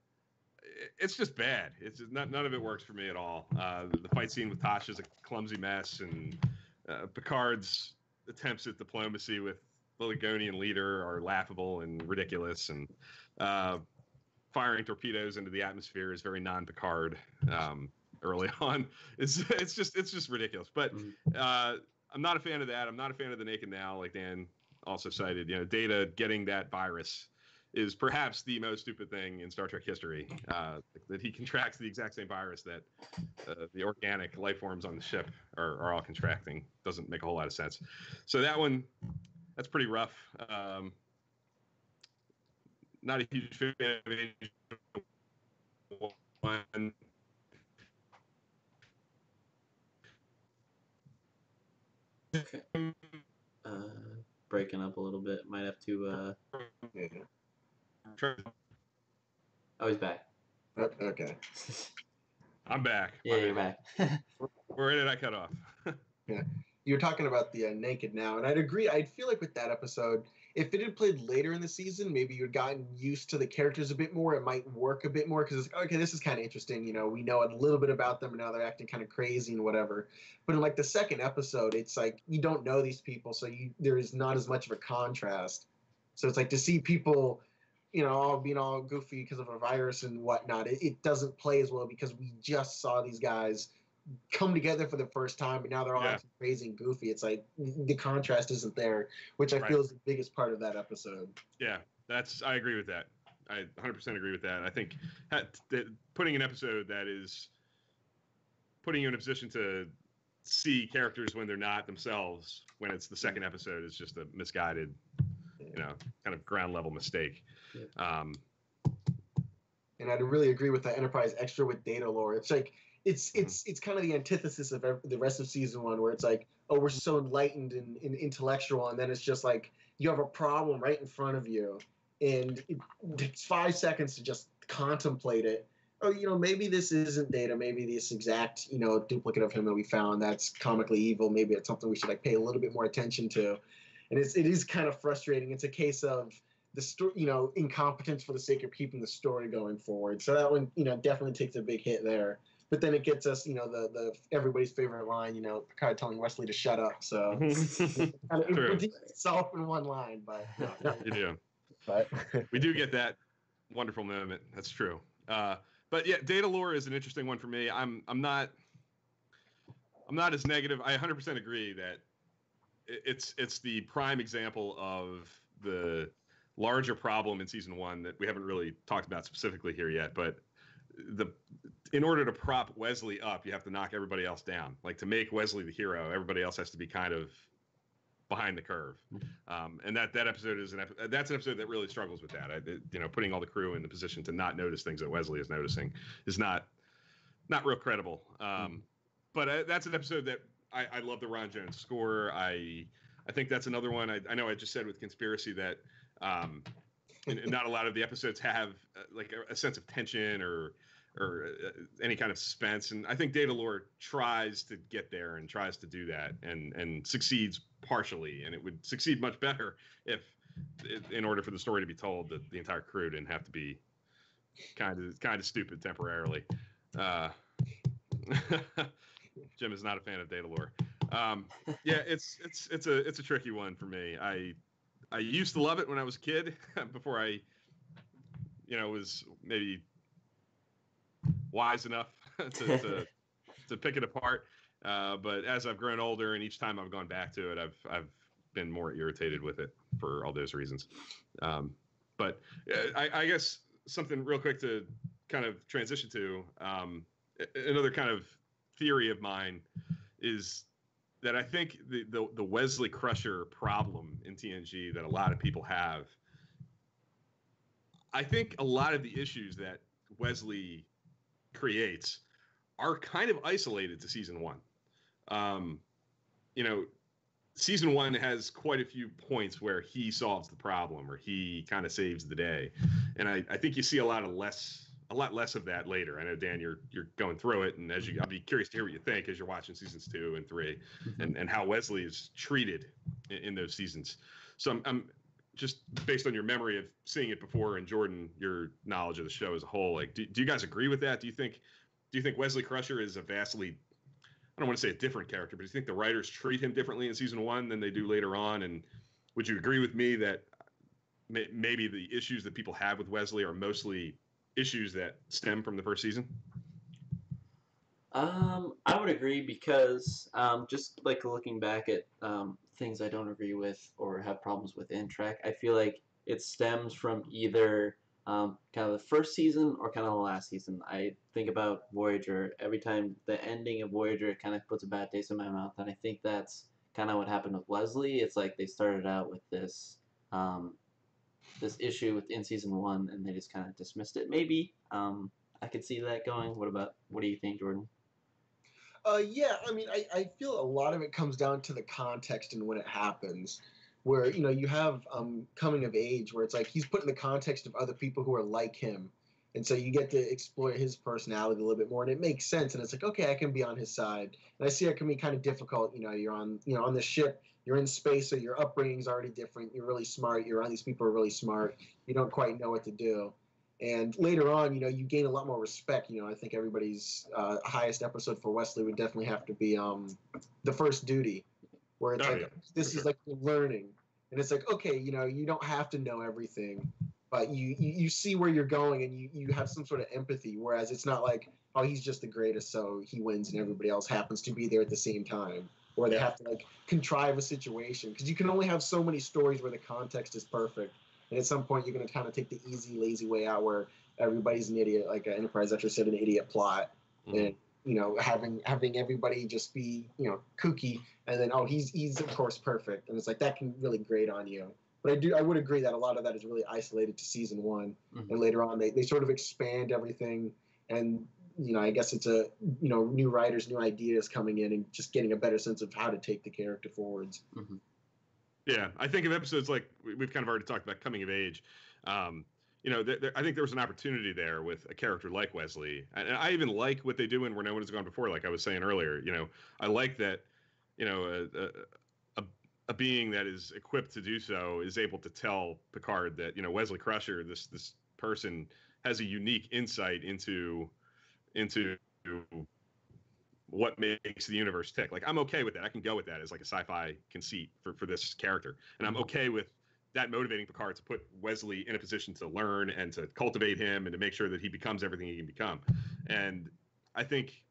it's just bad. It's just none of it works for me at all. The fight scene with Tasha is a clumsy mess, and Picard's attempts at diplomacy with the Ligonian leader are laughable and ridiculous, and firing torpedoes into the atmosphere is very non-Picard early on. It's just ridiculous. But I'm not a fan of that. I'm not a fan of The Naked Now, like Dan also cited. Data getting that virus is perhaps the most stupid thing in Star Trek history. That he contracts the exact same virus that the organic life forms on the ship are all contracting. Doesn't make a whole lot of sense. So that's pretty rough. Not a huge fan of Age 1. Okay. Breaking up a little bit. Might have to. Oh, he's back. Okay. I'm back. Yeah, you're back. Where did I cut off? Yeah. You're talking about the Naked Now, and I'd agree. I'd feel like with that episode, if it had played later in the season, maybe you'd gotten used to the characters a bit more. It might work a bit more because it's like, okay, this is kind of interesting. We know a little bit about them, and now they're acting kind of crazy and whatever. But in like the second episode, it's like you don't know these people, so there is not as much of a contrast. So it's like to see people, all being all goofy because of a virus and whatnot. It doesn't play as well because we just saw these guys come together for the first time, and now they're all acting crazy and goofy. It's like the contrast isn't there, which I feel is the biggest part of that episode. Yeah, I agree with that. I 100% agree with that. I think that putting an episode that is putting you in a position to see characters when they're not themselves, when it's the second episode, is just a misguided, kind of ground level mistake. Yeah. And I'd really agree with the Enterprise extra with data lore. It's like it's kind of the antithesis of the rest of season 1, where it's like, oh, we're so enlightened and intellectual, and then it's just like you have a problem right in front of you, and it takes 5 seconds to just contemplate it. Oh, maybe this isn't Data. Maybe this exact, duplicate of him that we found that's comically evil. Maybe it's something we should pay a little bit more attention to. And it is kind of frustrating. It's a case of the story, incompetence for the sake of keeping the story going forward. So that one, definitely takes a big hit there. But then it gets us, the everybody's favorite line, Picard telling Wesley to shut up. So it puts itself in one line, but you do. But we do get that wonderful moment. That's true. But yeah, data lore is an interesting one for me. I'm not as negative. I 100% agree that it's the prime example of the larger problem in season 1 that we haven't really talked about specifically here yet. But in order to prop Wesley up, you have to knock everybody else down. Like, to make Wesley the hero, everybody else has to be kind of behind the curve. And that episode is that's an episode that really struggles with that. Putting all the crew in the position to not notice things that Wesley is noticing is not real credible. But that's an episode that I love the Ron Jones score. I think that's another one. I know I just said with Conspiracy that and not a lot of the episodes have like a sense of tension or any kind of suspense. And I think Datalore tries to get there and tries to do that and succeeds partially. And it would succeed much better if, in order for the story to be told, that the entire crew didn't have to be kind of stupid temporarily. Jim is not a fan of Datalore. Yeah, it's a tricky one for me. I used to love it when I was a kid, before I, was maybe wise enough to pick it apart. But as I've grown older and each time I've gone back to it, I've been more irritated with it for all those reasons. But I guess something real quick to kind of transition to, another kind of theory of mine is that I think the Wesley Crusher problem in TNG that a lot of people have, I think a lot of the issues that Wesley creates are kind of isolated to season one. Season one has quite a few points where he solves the problem or he kind of saves the day. And I think you see a lot less of that later. I know, Dan, you're going through it, and I'll be curious to hear what you think as you're watching seasons 2 and 3, and how Wesley is treated in those seasons. So I'm just based on your memory of seeing it before, and Jordan, your knowledge of the show as a whole, like, do you guys agree with that? Do you think Wesley Crusher is a vastly, I don't want to say a different character, but do you think the writers treat him differently in season 1 than they do later on? And would you agree with me that maybe the issues that people have with Wesley are mostly issues that stem from the first season? I would agree because just like looking back at things I don't agree with or have problems with in Trek, I feel like it stems from either kind of the first season or kind of the last season. I think about Voyager. Every time the ending of Voyager kind of puts a bad taste in my mouth, and I think that's kind of what happened with Wesley. It's like they started out with this this issue within season 1, and they just kind of dismissed it. Maybe I could see that going. What do you think, Jordan? Yeah, I mean, I feel a lot of it comes down to the context and when it happens, where, you have coming of age, where it's like he's put in the context of other people who are like him. And so you get to explore his personality a little bit more, and it makes sense. And it's like, okay, I can be on his side. And I see it can be kind of difficult. You're on the ship, you're in space, so your upbringing's already different. You're really smart. You're around these people who are really smart. You don't quite know what to do. And later on, you gain a lot more respect. I think everybody's highest episode for Wesley would definitely have to be the First Duty, where it's this is like learning. And it's like, okay, you don't have to know everything, but you see where you're going, and you have some sort of empathy, whereas it's not like, oh, he's just the greatest, so he wins and everybody else happens to be there at the same time, or they have to like contrive a situation, because you can only have so many stories where the context is perfect. And at some point, you're going to kind of take the easy, lazy way out where everybody's an idiot, like Enterprise actually said, an idiot plot. And, having everybody just be, kooky, and then, oh, he's of course perfect. And it's like, that can really grate on you. But I would agree that a lot of that is really isolated to season 1. And later on, they sort of expand everything. And, I guess it's new writers, new ideas coming in and just getting a better sense of how to take the character forwards. Yeah, I think of episodes like we've kind of already talked about coming of age. I think there was an opportunity there with a character like Wesley, and I even like what they do in Where No One Has Gone Before. Like I was saying earlier, I like that. A being that is equipped to do so is able to tell Picard that Wesley Crusher, this person, has a unique insight into what makes the universe tick. Like, I'm okay with that. I can go with that as like a sci-fi conceit for this character. And I'm okay with that motivating Picard to put Wesley in a position to learn and to cultivate him and to make sure that he becomes everything he can become. And I think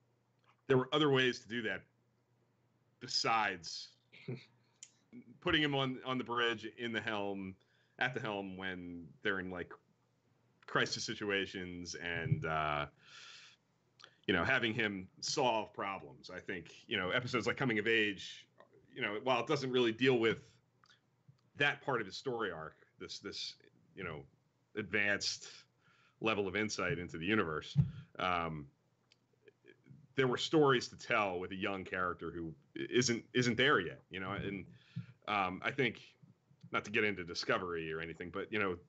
there were other ways to do that besides putting him on the bridge at the helm when they're in like crisis situations and having him solve problems. I think, episodes like Coming of Age, while it doesn't really deal with that part of his story arc, this advanced level of insight into the universe, there were stories to tell with a young character who isn't there yet, and I think, not to get into Discovery or anything, but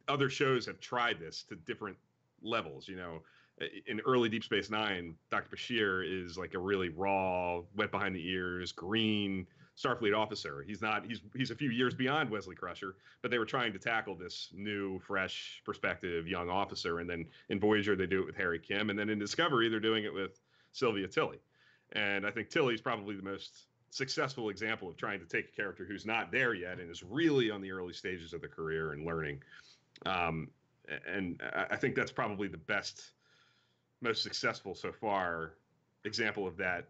other shows have tried this to different levels. In early Deep Space Nine, Dr. Bashir is like a really raw, wet behind the ears, green Starfleet officer. He's a few years beyond Wesley Crusher, but they were trying to tackle this new, fresh perspective young officer. And then in Voyager, they do it with Harry Kim, and then in Discovery, they're doing it with Sylvia Tilly. And I think Tilly's probably the most successful example of trying to take a character who's not there yet and is really on the early stages of their career and learning. And I think that's probably the best, most successful so far example of that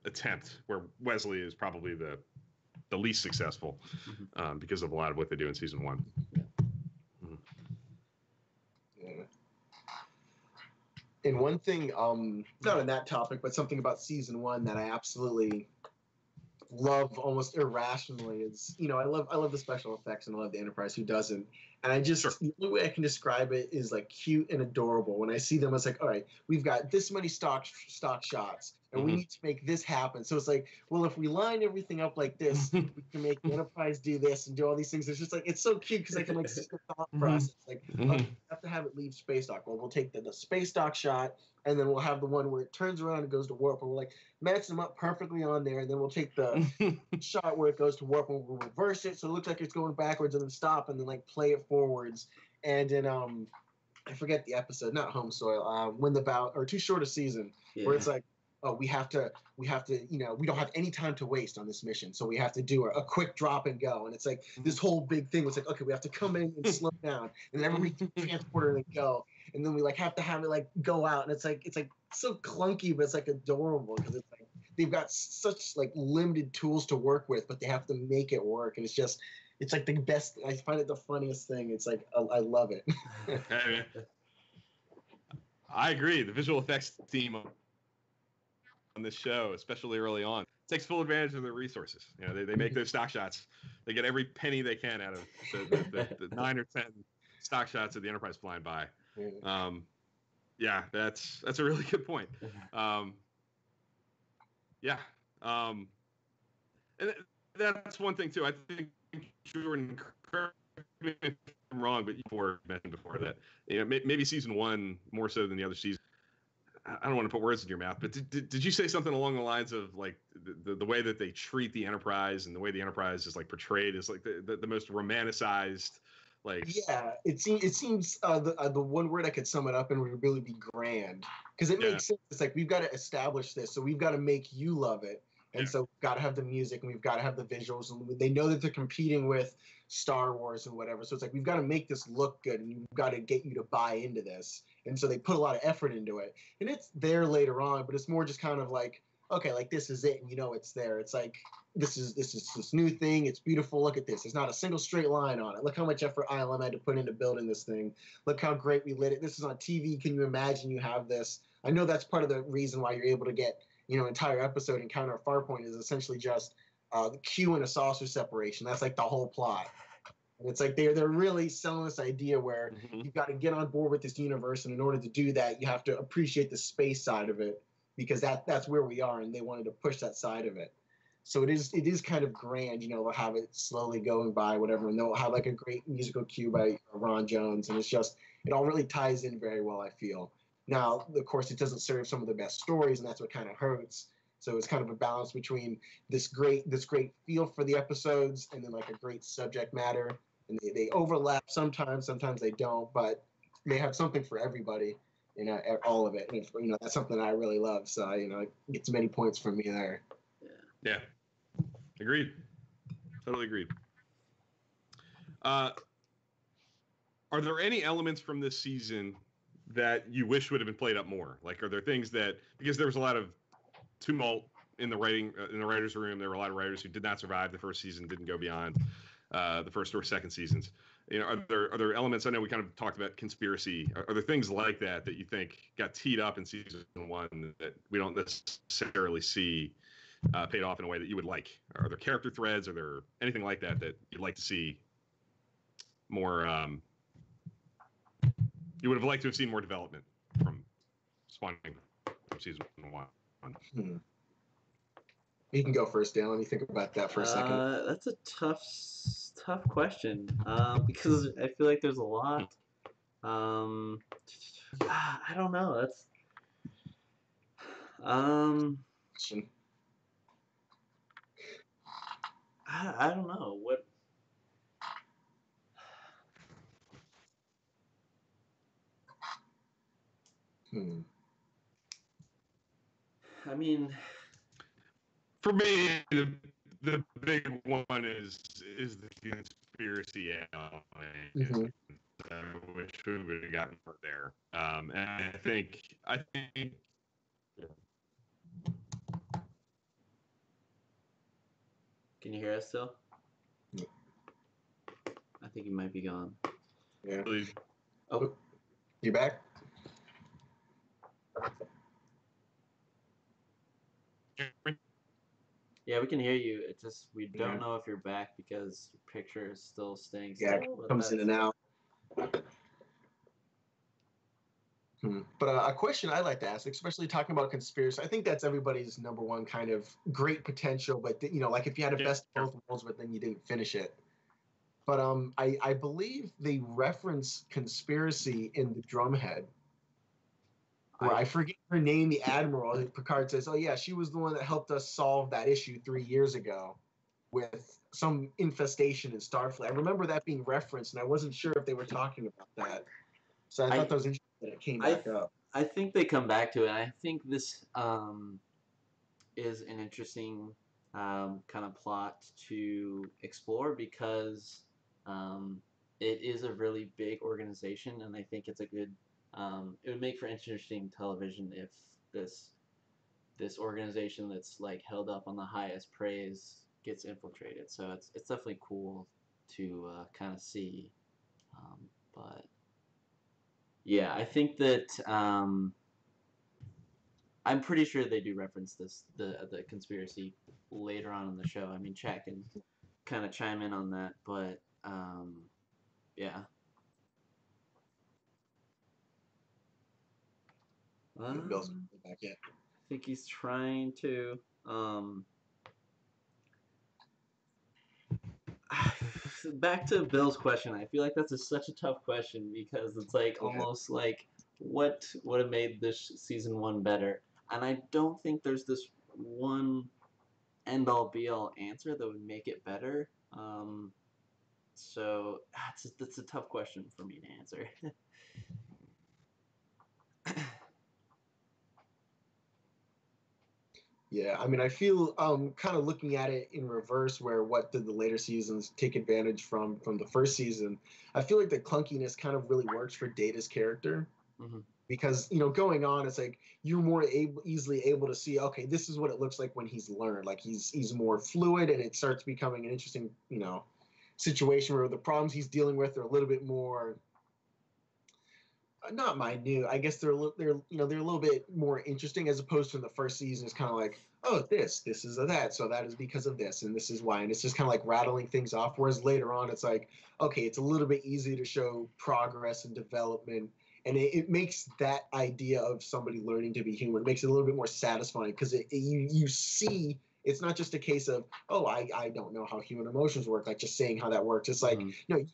attempt, where Wesley is probably the least successful because of a lot of what they do in season 1. Yeah. And one thing, not on that topic, but something about season 1 that I absolutely love almost irrationally is, I love the special effects and I love the Enterprise. Who doesn't? And I just, the only way I can describe it is like cute and adorable. When I see them, it's like, all right, we've got this many stock shots, and we need to make this happen. So it's like, well, if we line everything up like this, we can make the Enterprise do this and do all these things. It's just like, it's so cute because I can like see the thought process. Like, oh, we have to have it leave space dock. Well, we'll take the space dock shot, and then we'll have the one where it turns around and goes to warp, and we'll like match them up perfectly on there, and then we'll take the shot where it goes to warp, and we'll reverse it so it looks like it's going backwards, and then stop, and then like play it forwards. And in I forget the episode, not Home Soil, When the Bow, or Too Short a Season, where it's like, oh, we have to, we don't have any time to waste on this mission, so we have to do a quick drop and go. And it's like this whole big thing was like, okay, we have to come in and slow down, and then everybody transporter and go, and then we like have to have it like go out, and it's like so clunky, but it's like adorable because it's like they've got such like limited tools to work with, but they have to make it work, and it's like the best. I find it the funniest thing. It's like I love it. I agree. The visual effects team on this show, especially early on, takes full advantage of their resources. They make those stock shots. They get every penny they can out of the 9 or 10 stock shots of the Enterprise flying by. Yeah, that's a really good point. And that's one thing too. I think Jordan, correct me if I'm wrong, but you mentioned before that maybe season 1 more so than the other season. I don't want to put words in your mouth, but did you say something along the lines of like the way that they treat the Enterprise and the way the Enterprise is like portrayed is like the most romanticized, like? Yeah, it seems the one word I could sum it up in would really be grand, because it makes sense. It's like we've got to establish this, so we've got to make you love it, and so we've got to have the music and we've got to have the visuals, and they know that they're competing with Star Wars and whatever, so it's like we've got to make this look good, and we've got to get you to buy into this. And so they put a lot of effort into it, and it's there later on, but it's more just kind of like, okay, like this is it, and it's there. It's like this is this new thing. It's beautiful. Look at this. There's not a single straight line on it. Look how much effort ILM had to put into building this thing. Look how great we lit it. This is on TV. Can you imagine you have this? I know that's part of the reason why you're able to get entire episode Encounter at Farpoint is essentially just the Q and a saucer separation. That's like the whole plot. And it's like they're really selling this idea where you've got to get on board with this universe, and in order to do that, you have to appreciate the space side of it, because that's where we are, and they wanted to push that side of it. So it is kind of grand, they'll have it slowly going by, whatever, and they'll have like a great musical cue by Ron Jones, and it all really ties in very well, I feel. Now, of course, it doesn't serve some of the best stories, and that's what kind of hurts. So it's kind of a balance between this great feel for the episodes and then like a great subject matter. And they overlap sometimes they don't, but they have something for everybody, all of it. And that's something I really love. So it gets many points from me there. Yeah. Agreed. Totally agreed. Are there any elements from this season that you wish would have been played up more? Like, are there things that, because there was a lot of tumult in the writers' room, there were a lot of writers who did not survive the first season, didn't go beyond the first or second seasons. Are there elements? I know we kind of talked about conspiracy. Are there things like that you think got teed up in season 1 that we don't necessarily see paid off in a way that you would like? Are there character threads? Are there anything like that that you'd like to see more? You would have liked to have seen more development from spawning from season 1. Hmm. You can go first, Dan. Let me think about that for a second. That's a tough question. Because I feel like there's a lot. I don't know. That's I don't know what. I mean, for me, the big one is the conspiracy element. Mm-hmm. I wish we would have gotten her there. And I think. Yeah. Can you hear us still? Yeah. I think you might be gone. Yeah. Oh, You back? yeah, we can hear you. It's just we don't Yeah. know if you're back because your picture is still staying Yeah, still. it comes in and out. But a question I like to ask, especially talking about conspiracy, I think that's everybody's number one kind of great potential. But like if you had a best of both worlds, but then you didn't finish it. But I believe they reference conspiracy in the Drumhead, where I forget her name, the admiral. Picard says, "Oh yeah, she was the one that helped us solve that issue 3 years ago with some infestation in Starfleet." I remember that being referenced, and I wasn't sure if they were talking about that. So I thought that was interesting that it came back up. I think they come back to it. I think this is an interesting kind of plot to explore because it is a really big organization, and I think it's a good. It would make for interesting television if this organization that's like held up on the highest praise gets infiltrated. So it's definitely cool to kind of see. But yeah, I think that I'm pretty sure they do reference the conspiracy later on in the show. I mean, Chad can kind of chime in on that, but yeah. Bill's not back yet. I think he's trying to. Back to Bill's question. I feel like that's such a tough question because it's like almost like what would have made this season one better, and I don't think there's this one end all be all answer that would make it better. So that's a tough question for me to answer. Yeah, I mean, I feel kind of looking at it in reverse, where what did the later seasons take advantage from the first season? I feel like the clunkiness kind of really works for Data's character Mm-hmm. because going on, it's like you're more easily able to see, okay, this is what it looks like when he's learned. Like he's more fluid, and it starts becoming an interesting situation where the problems he's dealing with are a little bit more not minute. I guess they're they're a little bit more interesting as opposed to in the first season. It's kind of like, oh, this is a that, so that is because of this, and this is why, and it's just kind of like rattling things off. Whereas later on, it's like, okay, it's a little bit easier to show progress and development, and it makes that idea of somebody learning to be human, it makes it a little bit more satisfying because you see. It's not just a case of, oh, I don't know how human emotions work, like just saying how that works. It's like,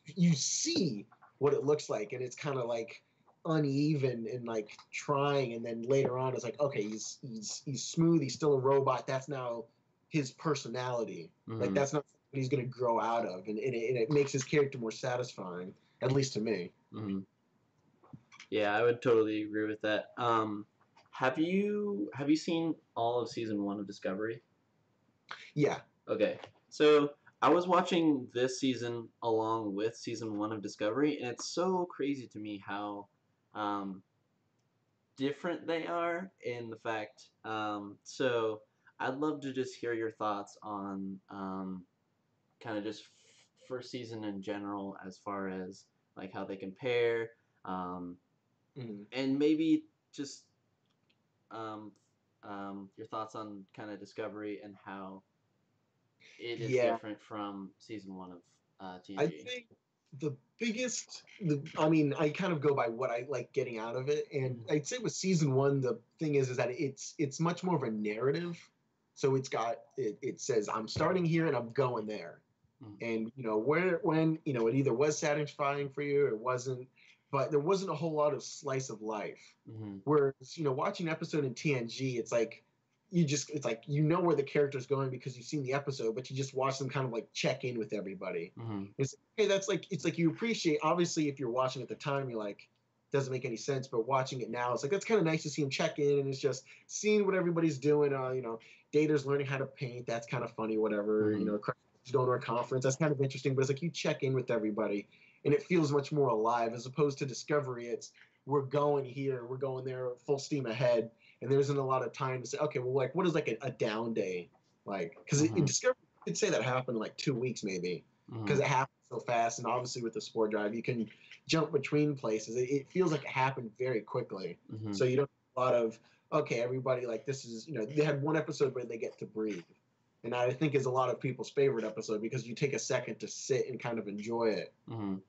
you see what it looks like, and it's kind of like uneven and like trying, and then later on it's like, okay, he's smooth, he's still a robot, that's now his personality. Like that's not what he's going to grow out of, and it makes his character more satisfying, at least to me. Yeah, I would totally agree with that. Have you seen all of season one of Discovery? Yeah. Okay, so I was watching this season along with season one of Discovery, and it's so crazy to me how um, different they are in the fact. So I'd love to just hear your thoughts on kind of just first season in general, as far as like how they compare, and maybe just um, your thoughts on kind of Discovery and how it is Yeah, different from season one of I TNG. think I mean, I kind of go by what I like getting out of it, and I'd say with season one, the thing is that it's much more of a narrative. So it says I'm starting here and I'm going there, Mhm. and when it either was satisfying for you or it wasn't, but there wasn't a whole lot of slice of life. Mhm. Whereas watching an episode in TNG, it's like where the character's going because you've seen the episode, but you just watch them kind of like check in with everybody. Mhm. It's hey, that's like it's like you appreciate. Obviously, if you're watching at the time, you're like doesn't make any sense, but watching it now, it's like that's kind of nice to see him check in, and it's just seeing what everybody's doing. Data's learning how to paint. That's kind of funny. Whatever. Mhm. Crusher's going to a conference. That's kind of interesting. But it's like you check in with everybody, and it feels much more alive as opposed to Discovery. It's we're going here, we're going there, full steam ahead, and there isn't a lot of time to say, okay, well, like, what is like a down day like? Because in Mhm. Discovery, you could say that happened in like 2 weeks maybe, because Mhm. it happens so fast, and obviously with the spore drive, you can jump between places. It feels like it happened very quickly, Mhm. so you don't have a lot of okay, everybody like this is they had one episode where they get to breathe. And I think is a lot of people's favorite episode because you take a second to sit and kind of enjoy it Mhm.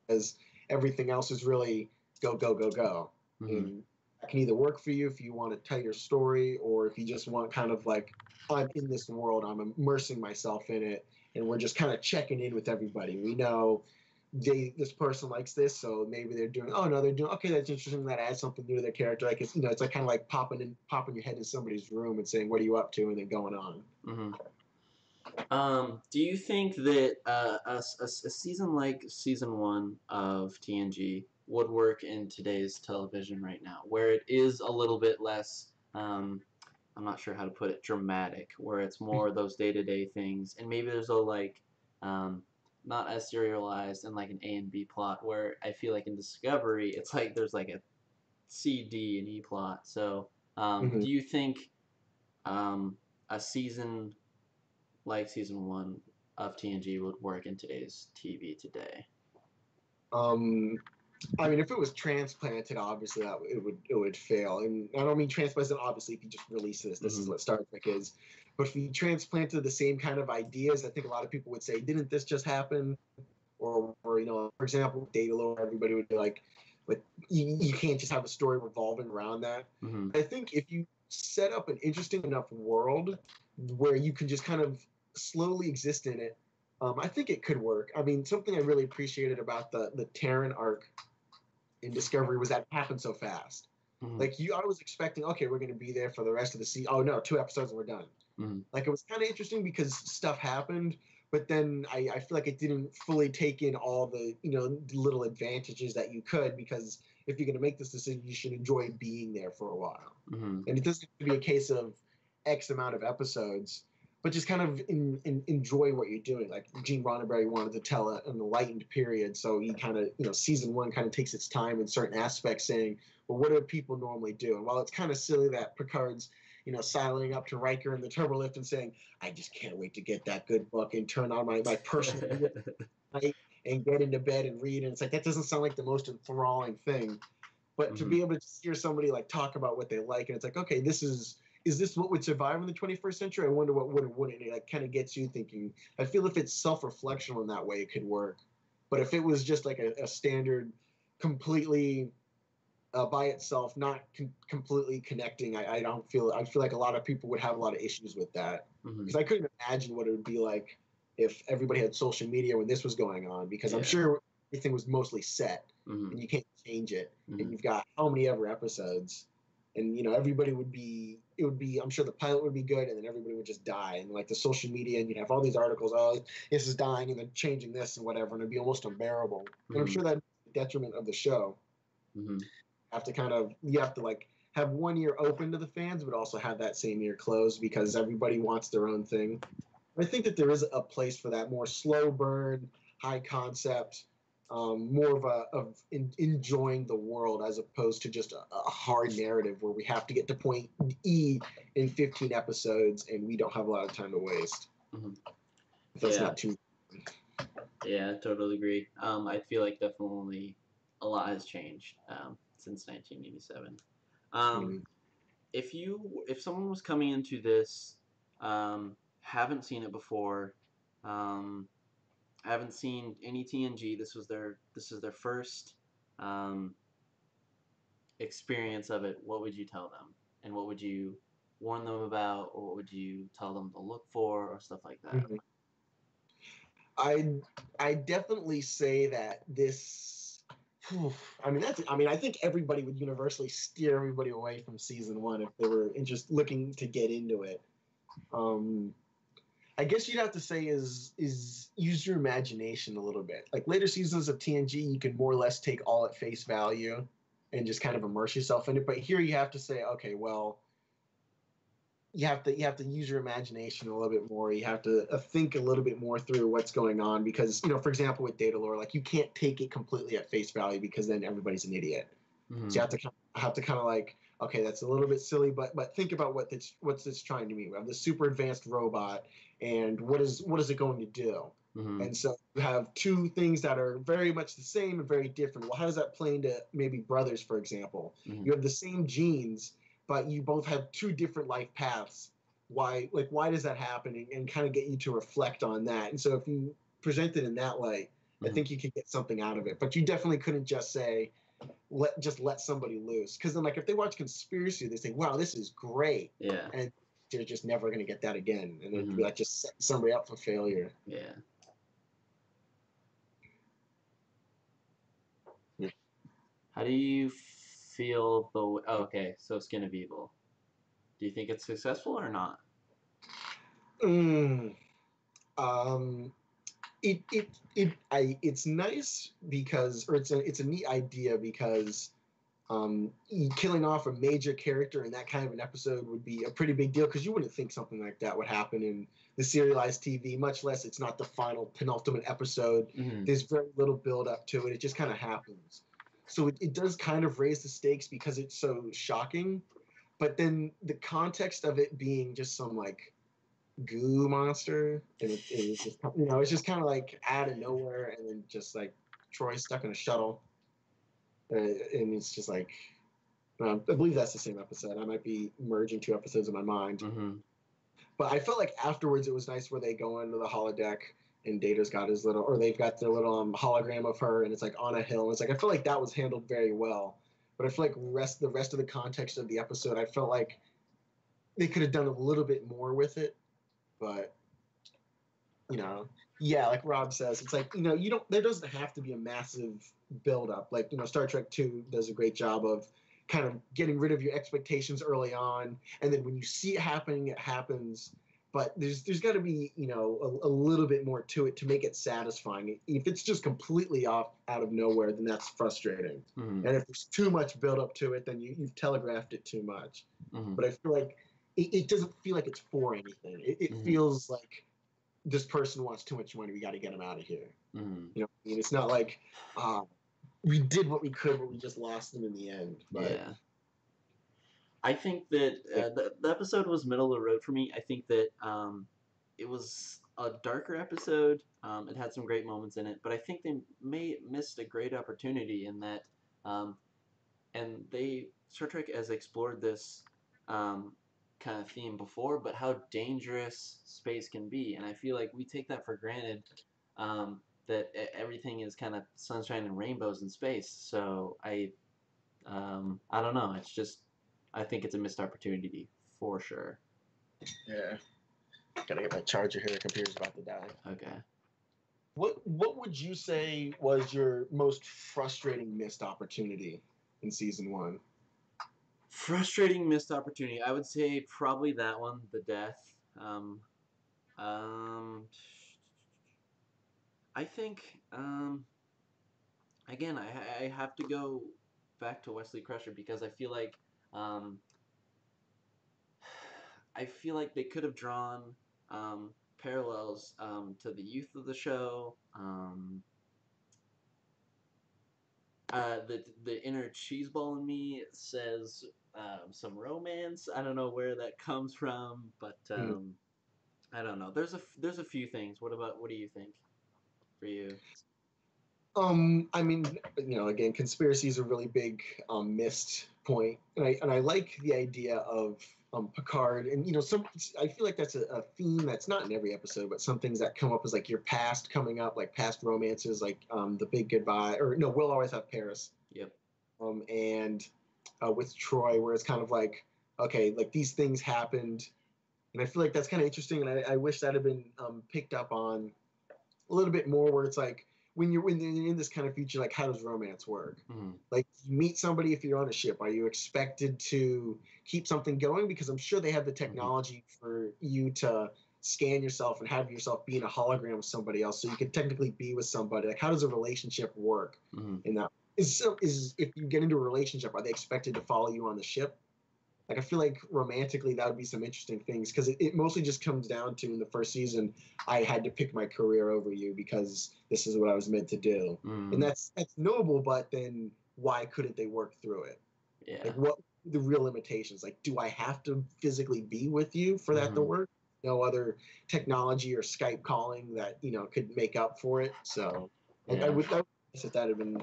as everything else is really go go go go, Mhm. and that can either work for you if you want to tell your story or if you just want kind of like I'm in this world, I'm immersing myself in it, and we're just kind of checking in with everybody. We know this person likes this, so maybe they're doing oh no they're doing okay, that's interesting, that adds something new to their character. Like it's like kind of like popping your head in somebody's room and saying what are you up to and then going on. Mhm. Do you think that a season like season one of TNG would work in today's television right now, where it is a little bit less, I'm not sure how to put it, dramatic, where it's more those day to day things, and maybe there's a um, not as serialized and like an A and B plot, where I feel like in Discovery, it's like there's like a C, D, and E plot. So, Mm-hmm. do you think a season like season one of TNG would work in today's TV today? um I mean, if it was transplanted, obviously it would fail. And I don't mean transplanted. Obviously, if you just release this is Mm-hmm. what Star Trek is. But if you transplanted the same kind of ideas, I think a lot of people would say, "Didn't this just happen?" Or for example, Data Lore, everybody would be like you can't just have a story revolving around that. Mm-hmm. I think if you set up an interesting enough world where you can just kind of slowly exist in it, I think it could work. I mean, something I really appreciated about the Terran arc in Discovery was that it happened so fast. Mm-hmm. Like I was expecting, okay, we're going to be there for the rest of the season. Oh no, 2 episodes and we're done. Mm-hmm. Like it was kind of interesting because stuff happened, but then I feel like it didn't fully take in all the little advantages that you could because if you're going to make this decision, you should enjoy being there for a while. Mm-hmm. And it doesn't have to be a case of X amount of episodes, but just kind of enjoy what you're doing. Like Gene Roddenberry wanted to tell an enlightened period, so he kind of, season one kind of takes its time in certain aspects, saying, well, what do people normally do? And while it's kind of silly that Picard's, sidling up to Riker in the turbolift and saying, I just can't wait to get that good book and turn on my personal night and get into bed and read. And it's like, that doesn't sound like the most enthralling thing. But to Mm-hmm. be able to hear somebody like talk about what they like, and it's like, okay, is this what would survive in the 21st century? I wonder what would or wouldn't. It like kind of gets you thinking. I feel if it's self-reflection in that way, it could work. But if it was just like a standard, completely by itself, not completely connecting, I don't feel. I feel like a lot of people would have a lot of issues with that Mm-hmm. because I couldn't imagine what it would be like if everybody had social media when this was going on. Because I'm Yeah. sure everything was mostly set Mm-hmm. and you can't change it, Mm-hmm. and you've got how many ever episodes, and everybody would be. It would be. I'm sure the pilot would be good, and then everybody would just die, and like the social media, and you'd have all these articles. Oh, this is dying, and then changing this and whatever, and it'd be almost unbearable. And I'm Mm-hmm. sure that detriment of the show Mm-hmm. you have to like have one ear open to the fans, but also have that same ear closed because everybody wants their own thing. I think that there is a place for that more slow burn, high concept, more of enjoying the world as opposed to just a hard narrative where we have to get to point E in 15 episodes and we don't have a lot of time to waste. Mm-hmm. If that's Yeah. not too. Yeah, I totally agree. I feel like definitely a lot has changed since 1987. Um, Mhm. if someone was coming into this, haven't seen it before, um, haven't seen any TNG. This is their first um, experience of it. What would you tell them, and what would you warn them about, or what would you tell them to look for, or stuff like that? Mhm. I I definitely say that this. I think everybody would universally steer everybody away from season one if they were just looking to get into it. Um, I guess you'd have to say is use your imagination a little bit. Like later seasons of TNG, you can more or less take all at face value and just kind of immerse yourself in it. But here you have to say, okay, well, you have to use your imagination a little bit more. You have to think a little bit more through what's going on because for example, with data lore, like you can't take it completely at face value because then everybody's an idiot. So you Mm-hmm. have to kind of like, okay, that's a little bit silly, but think about what's it's trying to mean. We have this super advanced robot, and what is it going to do? Mm-hmm. And so you have two things that are very much the same and very different. Well, how does that play into maybe brothers, for example? Mm-hmm. You have the same genes, but you both have two different life paths. Why does that happen? And kind of get you to reflect on that. And so if you present it in that light, I Mm-hmm. think you could get something out of it. But you definitely couldn't just say, let somebody loose, because then like if they watch Conspiracy, they say, wow, this is great, Yeah. and they're just never going to get that again, and it'd Mm-hmm. be like just setting somebody up for failure. Yeah. Yeah. How do you feel the? Oh, okay, so Skin of Evil. Do you think it's successful or not? mm, um it's nice because, or it's a neat idea because killing off a major character in that kind of an episode would be a pretty big deal because you wouldn't think something like that would happen in the serialized TV, much less it's not the final penultimate episode. Mm-hmm. There's very little build up to it. It just kind of happens. So it does kind of raise the stakes because it's so shocking. But then the context of it being just some like goo monster, and it was just it's just kind of like out of nowhere, and then just like Troy stuck in a shuttle, and it's just like I believe that's the same episode. I might be merging two episodes in my mind. Mm-hmm. But I felt like afterwards it was nice where they go into the holodeck and Data's got his little, or they've got their little hologram of her, and it's like on a hill. And it's like I feel like that was handled very well. But I feel like the rest of the context of the episode, I felt like they could have done a little bit more with it. But you know, yeah, like Rob says, it's like you don't. There doesn't have to be a massive build up. Like Star Trek Two does a great job of kind of getting rid of your expectations early on, and then when you see it happening, it happens. But there's got to be a little bit more to it to make it satisfying. If it's just completely off out of nowhere, then that's frustrating. Mm-hmm. And if there's too much build up to it, then you've telegraphed it too much. Mm-hmm. But I feel like it doesn't feel like it's for anything. It Mm-hmm. feels like this person wants too much money. We got to get him out of here. Mm-hmm. I mean, it's not like we did what we could, but we just lost them in the end. But Yeah. I think that the episode was middle of the road for me. I think that it was a darker episode. It had some great moments in it, but I think they missed a great opportunity in that, um, and they Star Trek has explored this um, kind of theme before, but how dangerous space can be, and I feel like we take that for granted. That everything is kind of sunshine and rainbows in space. So I don't know. It's just I think it's a missed opportunity for sure. yeah, gotta get my charger here. The computer's about to die. Okay. What would you say was your most frustrating missed opportunity in season one? Frustrating missed opportunity. I would say probably that one, the death. Um, I think again I have to go back to Wesley Crusher because um, I feel like they could have drawn parallels to the youth of the show. The inner cheeseball in me says some romance. I don't know where that comes from, but Mm. I don't know. There's a few things. What do you think for you? I mean, again, conspiracy is a really big missed point, and I like the idea of Picard, and I feel like that's a theme that's not in every episode, but some things that come up is like your past coming up, like past romances, like the Big Goodbye, or no, We'll Always Have Paris, Yep. And with Troy, where it's kind of like, okay, like these things happened, and I feel like that's kind of interesting, and I wish that had been picked up on a little bit more, where it's like when you're in this kind of future, like how does romance work? Mm-hmm. Like you meet somebody if you're on a ship, are you expected to keep something going? Because I'm sure they have the technology for you to scan yourself and have yourself be in a hologram with somebody else, so you could technically be with somebody. Like how does a relationship work? In that is if you get into a relationship, are they expected to follow you on the ship? Like I feel like romantically that would be some interesting things, because it mostly just comes down to, in the first season, I had to pick my career over you because this is what I was meant to do, and that's noble. But then why couldn't they work through it? Yeah. Like what the real limitations? Like, do I have to physically be with you for that to work? No other technology or Skype calling that could make up for it. So I would guess that had been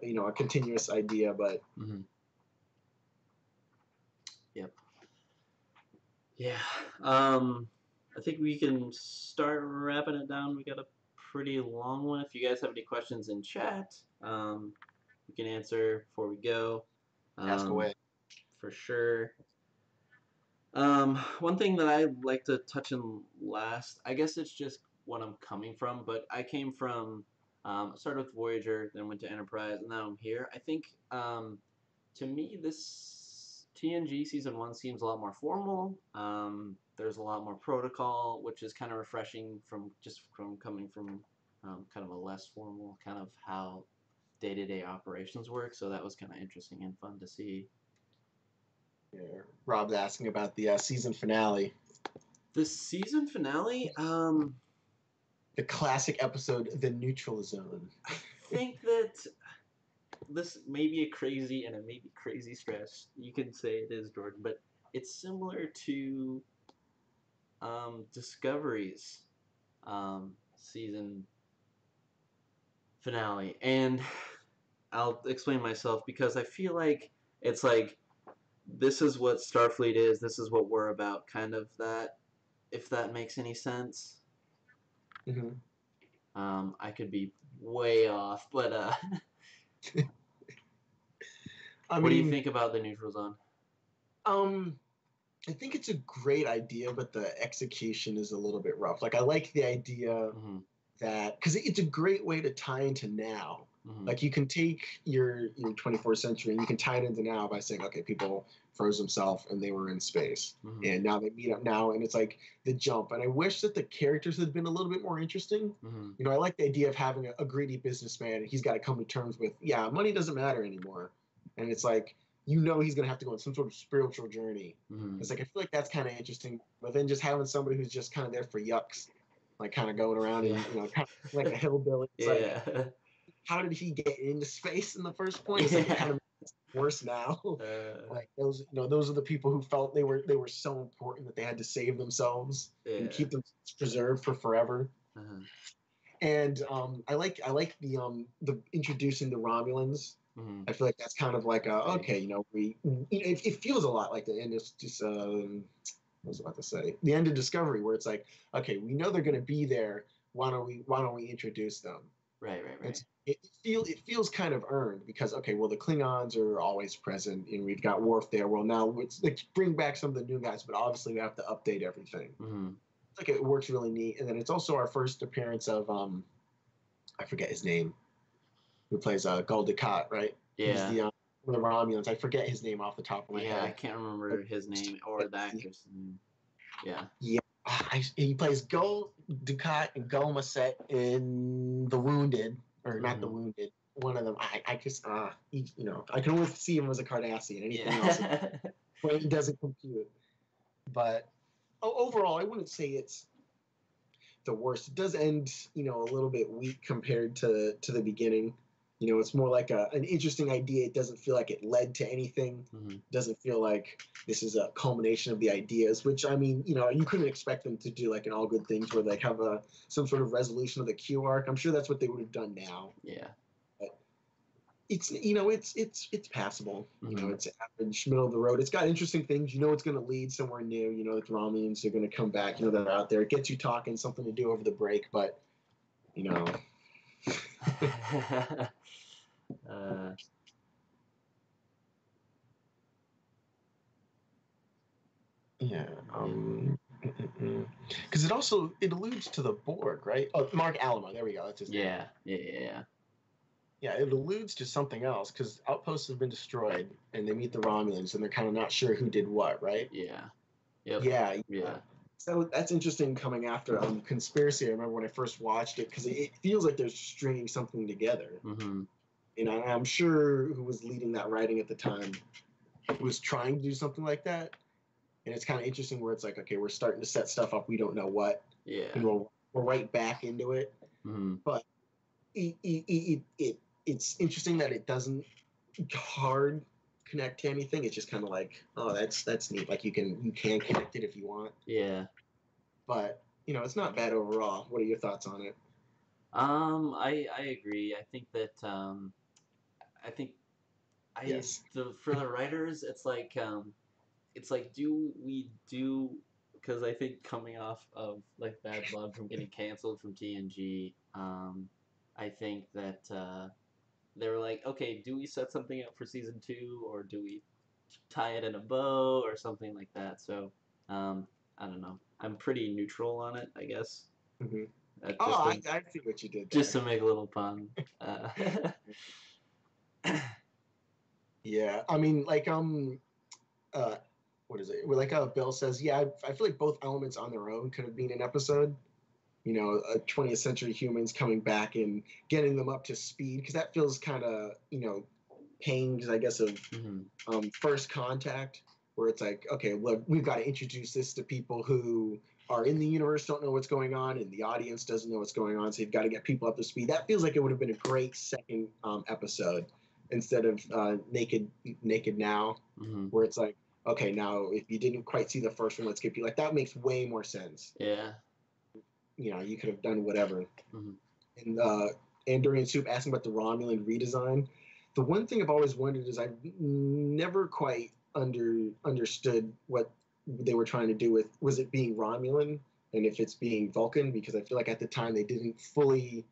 a continuous idea, but. Yep. Yeah. I think we can start wrapping it down. We got a pretty long one. If you guys have any questions in chat, we can answer before we go. Ask away. For sure. One thing that I like to touch on last, I guess it's just what I'm coming from, but I came from, started with Voyager, then went to Enterprise, and now I'm here. I think, to me, this TNG Season 1 seems a lot more formal. There's a lot more protocol, which is kind of refreshing from coming from kind of a less formal, kind of how day-to-day operations work. So that was kind of interesting and fun to see. Yeah. Rob's asking about the season finale. The season finale, the classic episode, The Neutral Zone. I think that this may be a crazy and it may be crazy stretch. You can say it is, Jordan, but it's similar to Discovery's season finale, and I'll explain myself, because I feel like it's like, this is what Starfleet is, this is what we're about, kind of that, if that makes any sense. I could be way off, but what do you think about the Neutral Zone? I think it's a great idea, but the execution is a little bit rough. Like I like the idea that, because it's a great way to tie into now. Like you can take your 24th century and you can tie it into now by saying, okay, people froze themselves and they were in space, and now they meet up now, and it's like the jump. And I wish that the characters had been a little bit more interesting. I like the idea of having a greedy businessman, and he's got to come to terms with, money doesn't matter anymore, and it's like, he's going to have to go on some sort of spiritual journey. It's like, I feel like that's kind of interesting, but then just having somebody who's just kind of there for yucks, like kind of going around and kind of like a hillbilly. It's like, how did he get into space in the first place? It's like, it kind of makes it worse now. Like those are the people who felt they were so important that they had to save themselves and keep them preserved for forever. And I like the introducing the Romulans. I feel like that's kind of like it feels a lot like the end of just I was about to say the end of Discovery, where it's like, okay, we know they're going to be there. Why don't we introduce them? Right. It feels kind of earned, because okay, well, the Klingons are always present, and we've got Worf there. Well, now let's bring back some of the new guys, but obviously we have to update everything. It's like it works really neat, and then it's also our first appearance of I forget his name, who plays Gul Dukat, right? Yeah. He's the Romulans. I forget his name off the top of my head. Yeah, I can't remember his name or the actor's name. Yeah. Yeah. He plays Gul Dukat and Gul Macet in The Wounded, or not The Wounded. One of them. I just I can only see him as a Cardassian. Anything else, brain doesn't compute. But overall, I wouldn't say it's the worst. It does end, a little bit weak compared to the beginning. It's more like an interesting idea. It doesn't feel like it led to anything. It doesn't feel like this is a culmination of the ideas, which, I mean, you couldn't expect them to do like in All Good Things, where they have some sort of resolution of the Q arc. I'm sure that's what they would have done now. Yeah. it's it's passable. Mm-hmm. It's average, middle of the road. It's got interesting things. It's going to lead somewhere new. The Romulans are going to come back. They're out there. It gets you talking, something to do over the break. But uh, yeah. Because it alludes to the Borg, right? Oh, Mark Alamo. There we go. That's his name. Yeah. Yeah, it alludes to something else because outposts have been destroyed, and they meet the Romulans, and they're kind of not sure who did what, right? Yeah. Yep. Yeah. So that's interesting coming after Conspiracy. I remember when I first watched it because it feels like they're stringing something together. Mm-hmm. I'm sure who was leading that writing at the time was trying to do something like that. And it's kind of interesting where it's like, okay, we're starting to set stuff up. We don't know what. Yeah. And we're right back into it. Mm-hmm. But it's interesting that it doesn't hard connect to anything. It's just kind of like, oh, that's neat. Like you can connect it if you want. Yeah. But it's not bad overall. What are your thoughts on it? I agree. I think that I think Yes. for the writers, it's like do we do, because I think coming off of like Bad Blood from getting canceled from TNG, I think that they were like, okay, do we set something up for season 2 or do we tie it in a bow or something like that? So I don't know. I'm pretty neutral on it, I guess. Mm-hmm. I see what you did there. Just to make a little pun. Yeah, I mean, like what is it? Like Bill says, yeah, I feel like both elements on their own could have been an episode. 20th century humans coming back and getting them up to speed, because that feels kind of pains, I guess, of mm-hmm. First Contact, where it's like, okay, look, we've got to introduce this to people who are in the universe, don't know what's going on, and the audience doesn't know what's going on, so you've got to get people up to speed. That feels like it would have been a great second episode instead of Naked Now, mm-hmm. where it's like, okay, now if you didn't quite see the first one, let's get you. Like, that makes way more sense. Yeah. You could have done whatever. Mm-hmm. And Andorian Soup asking about the Romulan redesign. The one thing I've always wondered is I've never quite understood what they were trying to do with, was it being Romulan and if it's being Vulcan, because I feel like at the time they didn't fully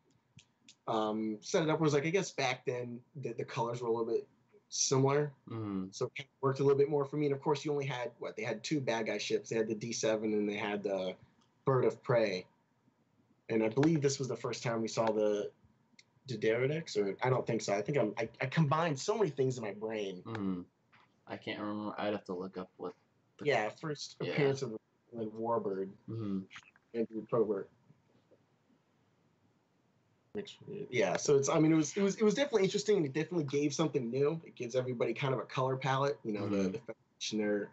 set it up. It was like, I guess back then the colors were a little bit similar, so it worked a little bit more for me. And of course, you only had they had 2 bad guy ships. They had the D7 and they had the Bird of Prey. And I believe this was the first time we saw the Deuterics, or I don't think so. I think I combined so many things in my brain. I can't remember. I'd have to look up what. First appearance of the Warbird, Andrew Probert. Yeah, so it's. I mean, it was definitely interesting, and it definitely gave something new. It gives everybody kind of a color palette. The Federation, they're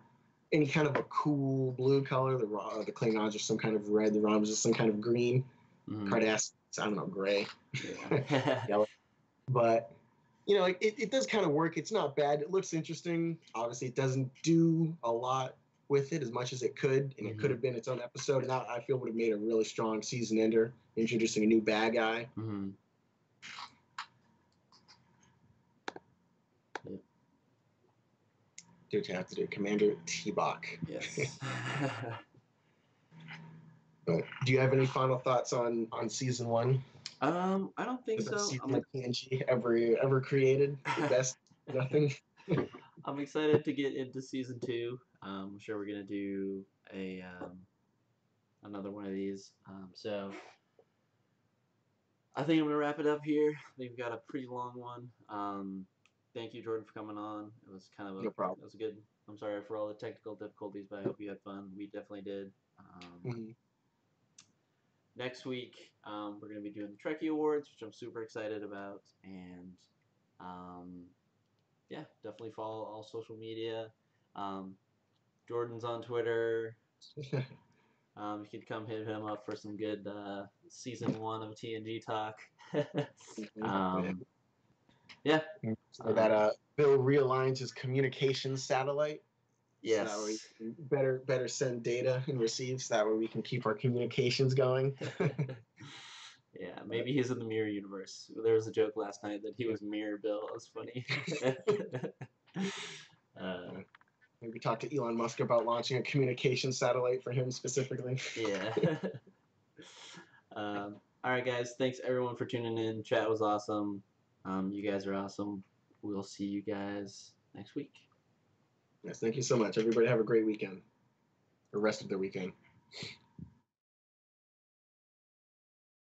any kind of a cool blue color. The Klingons are some kind of red. The Romulans are some kind of green. Cardassians, I don't know, gray. Yeah. Yellow. But it does kind of work. It's not bad. It looks interesting. Obviously, it doesn't do a lot with it as much as it could, and it could have been its own episode. And that, I feel, would have made a really strong season ender, introducing a new bad guy. Do what you have to do, Commander T-Bach. Yes. But do you have any final thoughts on season 1? I don't think so. Season of TNG ever created, the best. Nothing. I'm excited to get into season 2. I'm sure we're gonna do a another one of these. So I think I'm gonna wrap it up here. I think we've got a pretty long one. Thank you, Jordan, for coming on. It was kind of No problem. It was good. I'm sorry for all the technical difficulties, but I hope you had fun. We definitely did. Next week, we're going to be doing the Trekkie Awards, which I'm super excited about. And yeah, definitely follow all social media. Jordan's on Twitter. You could come hit him up for some good season 1 of TNG talk. Yeah. So that Bill realigns his communications satellite. Yes. So that way we can better send data and receive, so that way we can keep our communications going. Yeah, maybe he's in the mirror universe. There was a joke last night that he was Mirror Bill. It was funny. uh, Maybe talk to Elon Musk about launching a communication satellite for him specifically. yeah. All right, guys. Thanks everyone for tuning in. Chat was awesome. You guys are awesome. We'll see you guys next week. Yes, thank you so much. Everybody have a great weekend. The rest of the weekend.